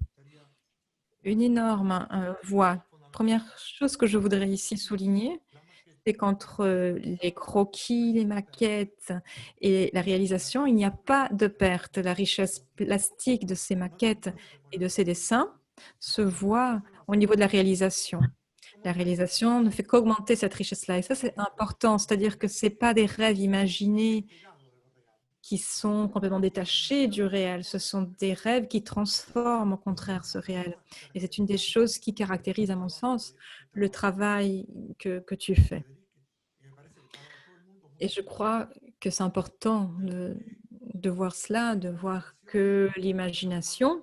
une énorme voie. Première chose que je voudrais ici souligner, c'est qu'entre les croquis, les maquettes et la réalisation, il n'y a pas de perte. La richesse plastique de ces maquettes et de ces dessins se voit au niveau de la réalisation. La réalisation ne fait qu'augmenter cette richesse-là. Et ça, c'est important. C'est-à-dire que ce n'est pas des rêves imaginés qui sont complètement détachés du réel. Ce sont des rêves qui transforment au contraire ce réel. Et c'est une des choses qui caractérise, à mon sens, le travail que tu fais. Et je crois que c'est important de voir cela, de voir que l'imagination,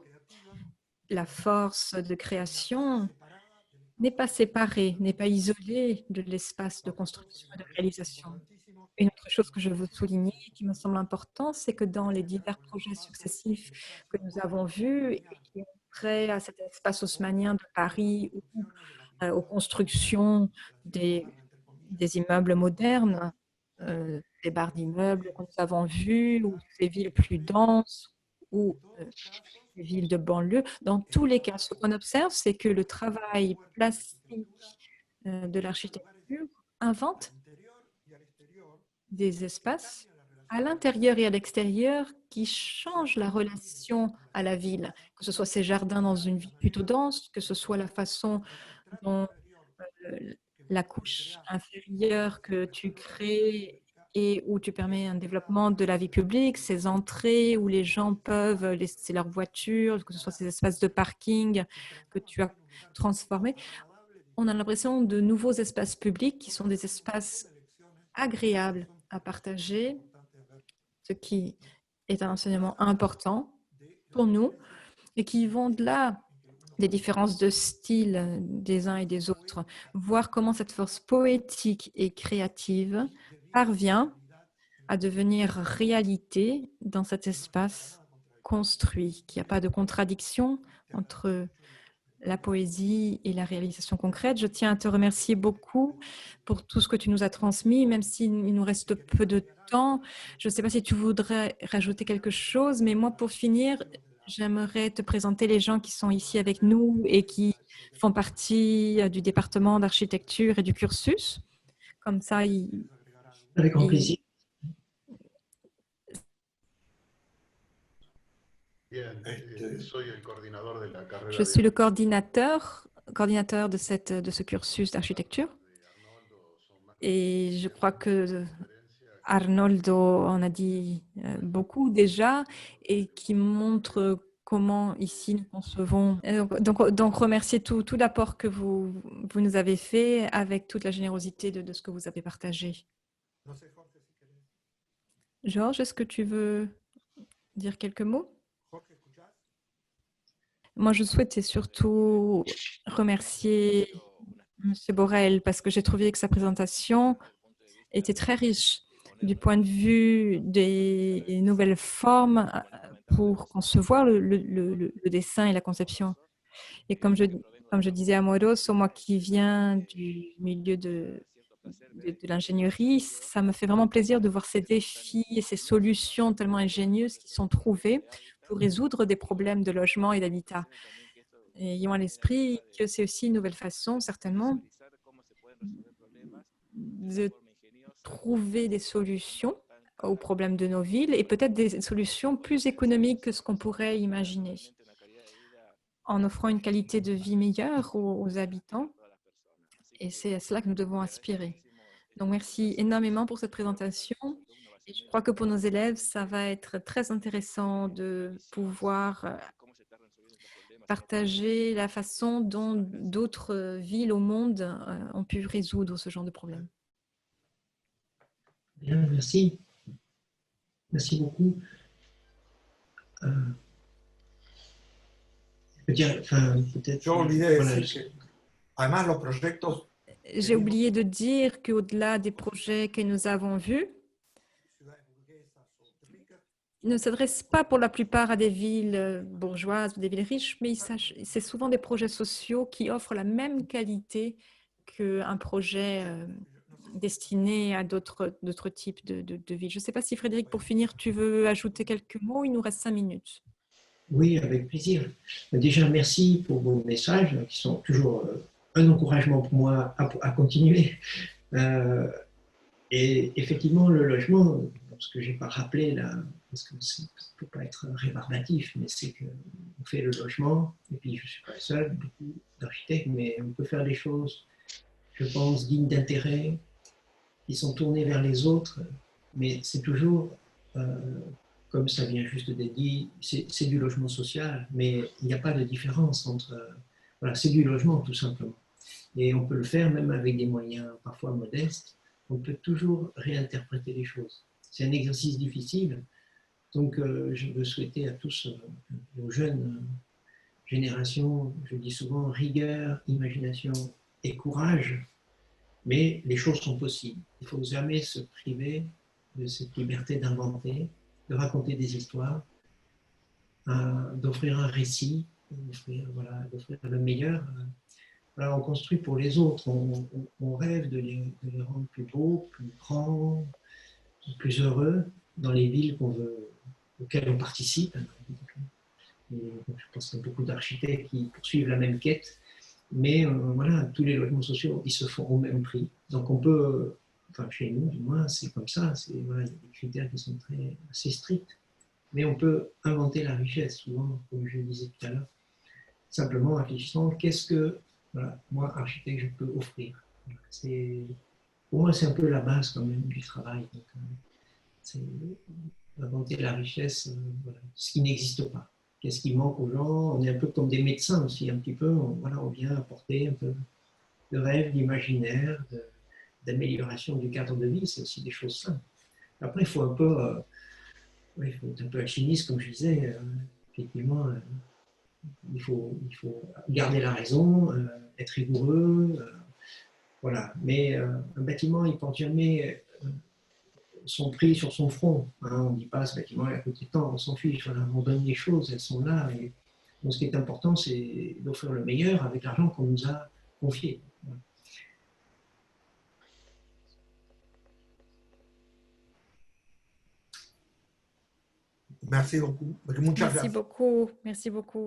la force de création, n'est pas séparée, n'est pas isolée de l'espace de construction et de réalisation. Une autre chose que je veux souligner, qui me semble important, c'est que dans les divers projets successifs que nous avons vus et qui ont trait à cet espace haussmannien de Paris ou aux constructions des immeubles modernes, des barres d'immeubles que nous avons vues, ou ces villes plus denses, ou des villes de banlieue. Dans tous les cas, ce qu'on observe, c'est que le travail plastique de l'architecture invente des espaces à l'intérieur et à l'extérieur qui changent la relation à la ville, que ce soit ces jardins dans une ville plutôt dense, que ce soit la façon dont la couche inférieure que tu crées et où tu permets un développement de la vie publique, ces entrées où les gens peuvent laisser leur voiture, que ce soit ces espaces de parking que tu as transformés. On a l'impression de nouveaux espaces publics qui sont des espaces agréables à partager, ce qui est un enseignement important pour nous et qui vont de là des différences de style des uns et des autres, voir comment cette force poétique et créative parvient à devenir réalité dans cet espace construit, qu'il n'y a pas de contradiction entre la poésie et la réalisation concrète. Je tiens à te remercier beaucoup pour tout ce que tu nous as transmis, même s'il nous reste peu de temps. Je ne sais pas si tu voudrais rajouter quelque chose, mais moi, pour finir, j'aimerais te présenter les gens qui sont ici avec nous et qui font partie du département d'architecture et du cursus. Comme ça, Avec grand plaisir. Je suis le coordinateur de ce cursus d'architecture. Et je crois que Arnoldo en a dit beaucoup déjà et qui montre comment ici nous concevons. Et donc remercier tout l'apport que vous nous avez fait avec toute la générosité de ce que vous avez partagé. Georges, est-ce que tu veux dire quelques mots? Moi, je souhaitais surtout remercier M. Borrell parce que j'ai trouvé que sa présentation était très riche du point de vue des nouvelles formes pour concevoir le dessin et la conception. Et comme je disais à Moros, moi qui viens du milieu de l'ingénierie, ça me fait vraiment plaisir de voir ces défis et ces solutions tellement ingénieuses qui sont trouvées pour résoudre des problèmes de logement et d'habitat. Et ayons à l'esprit que c'est aussi une nouvelle façon, certainement, de trouver des solutions aux problèmes de nos villes et peut-être des solutions plus économiques que ce qu'on pourrait imaginer, en offrant une qualité de vie meilleure aux habitants. Et c'est à cela que nous devons aspirer. Donc, merci énormément pour cette présentation. Et je crois que pour nos élèves, ça va être très intéressant de pouvoir partager la façon dont d'autres villes au monde ont pu résoudre ce genre de problème. Bien, merci. Merci beaucoup. Enfin, peut-être. Yo olvidé Voilà, decir que además los proyectos J'ai oublié de dire qu'au-delà des projets que nous avons vus, ne s'adresse pas pour la plupart à des villes bourgeoises ou des villes riches, mais c'est souvent des projets sociaux qui offrent la même qualité qu'un projet destiné à d'autres types de villes. Je ne sais pas si Frédéric, pour finir, tu veux ajouter quelques mots. Il nous reste 5 minutes. Oui, avec plaisir. Déjà, merci pour vos messages qui sont toujours un encouragement pour moi à continuer. Et effectivement, le logement, ce que je n'ai pas rappelé là, parce que ça ne peut pas être rébarbatif, mais c'est qu'on fait le logement, et puis je ne suis pas le seul, beaucoup d'architectes, mais on peut faire des choses, je pense, dignes d'intérêt, qui sont tournées vers les autres, mais c'est toujours, comme ça vient juste d'être dit, c'est du logement social, mais il n'y a pas de différence entre... voilà, c'est du logement tout simplement. Et on peut le faire même avec des moyens parfois modestes. On peut toujours réinterpréter les choses. C'est un exercice difficile. Donc, je veux souhaiter à tous, aux jeunes générations, je dis souvent rigueur, imagination et courage, mais les choses sont possibles. Il ne faut jamais se priver de cette liberté d'inventer, de raconter des histoires, d'offrir un récit, d'offrir le meilleur. Voilà, on construit pour les autres, on rêve de les rendre plus beaux, plus grands, plus heureux dans les villes auxquelles on participe. Et je pense qu'il y a beaucoup d'architectes qui poursuivent la même quête, mais voilà, tous les logements sociaux, ils se font au même prix. Donc on peut, enfin chez nous du moins, c'est comme ça, voilà, il y a des critères qui sont assez stricts, mais on peut inventer la richesse, souvent, comme je le disais tout à l'heure, simplement en réfléchissant, qu'est-ce que voilà, moi, architecte, je peux offrir. Pour moi, c'est un peu la base quand même du travail. C'est inventer la richesse, voilà, ce qui n'existe pas. Qu'est-ce qui manque aux gens? On est un peu comme des médecins aussi, un petit peu. Voilà, on vient apporter un peu de rêve, d'imaginaire, d'amélioration du cadre de vie. C'est aussi des choses simples. Après, il faut un peu, il faut être un peu alchimiste, comme je disais. Effectivement, il faut garder la raison, être rigoureux. Voilà. Mais un bâtiment, il ne porte jamais son prix sur son front. Hein. On ne dit pas ce bâtiment est à côté de temps, on s'en fiche. Voilà. On donne les choses, elles sont là. Et donc, ce qui est important, c'est d'offrir le meilleur avec l'argent qu'on nous a confié. Voilà. Merci beaucoup. Muchas Merci gracias. beaucoup. Merci beaucoup.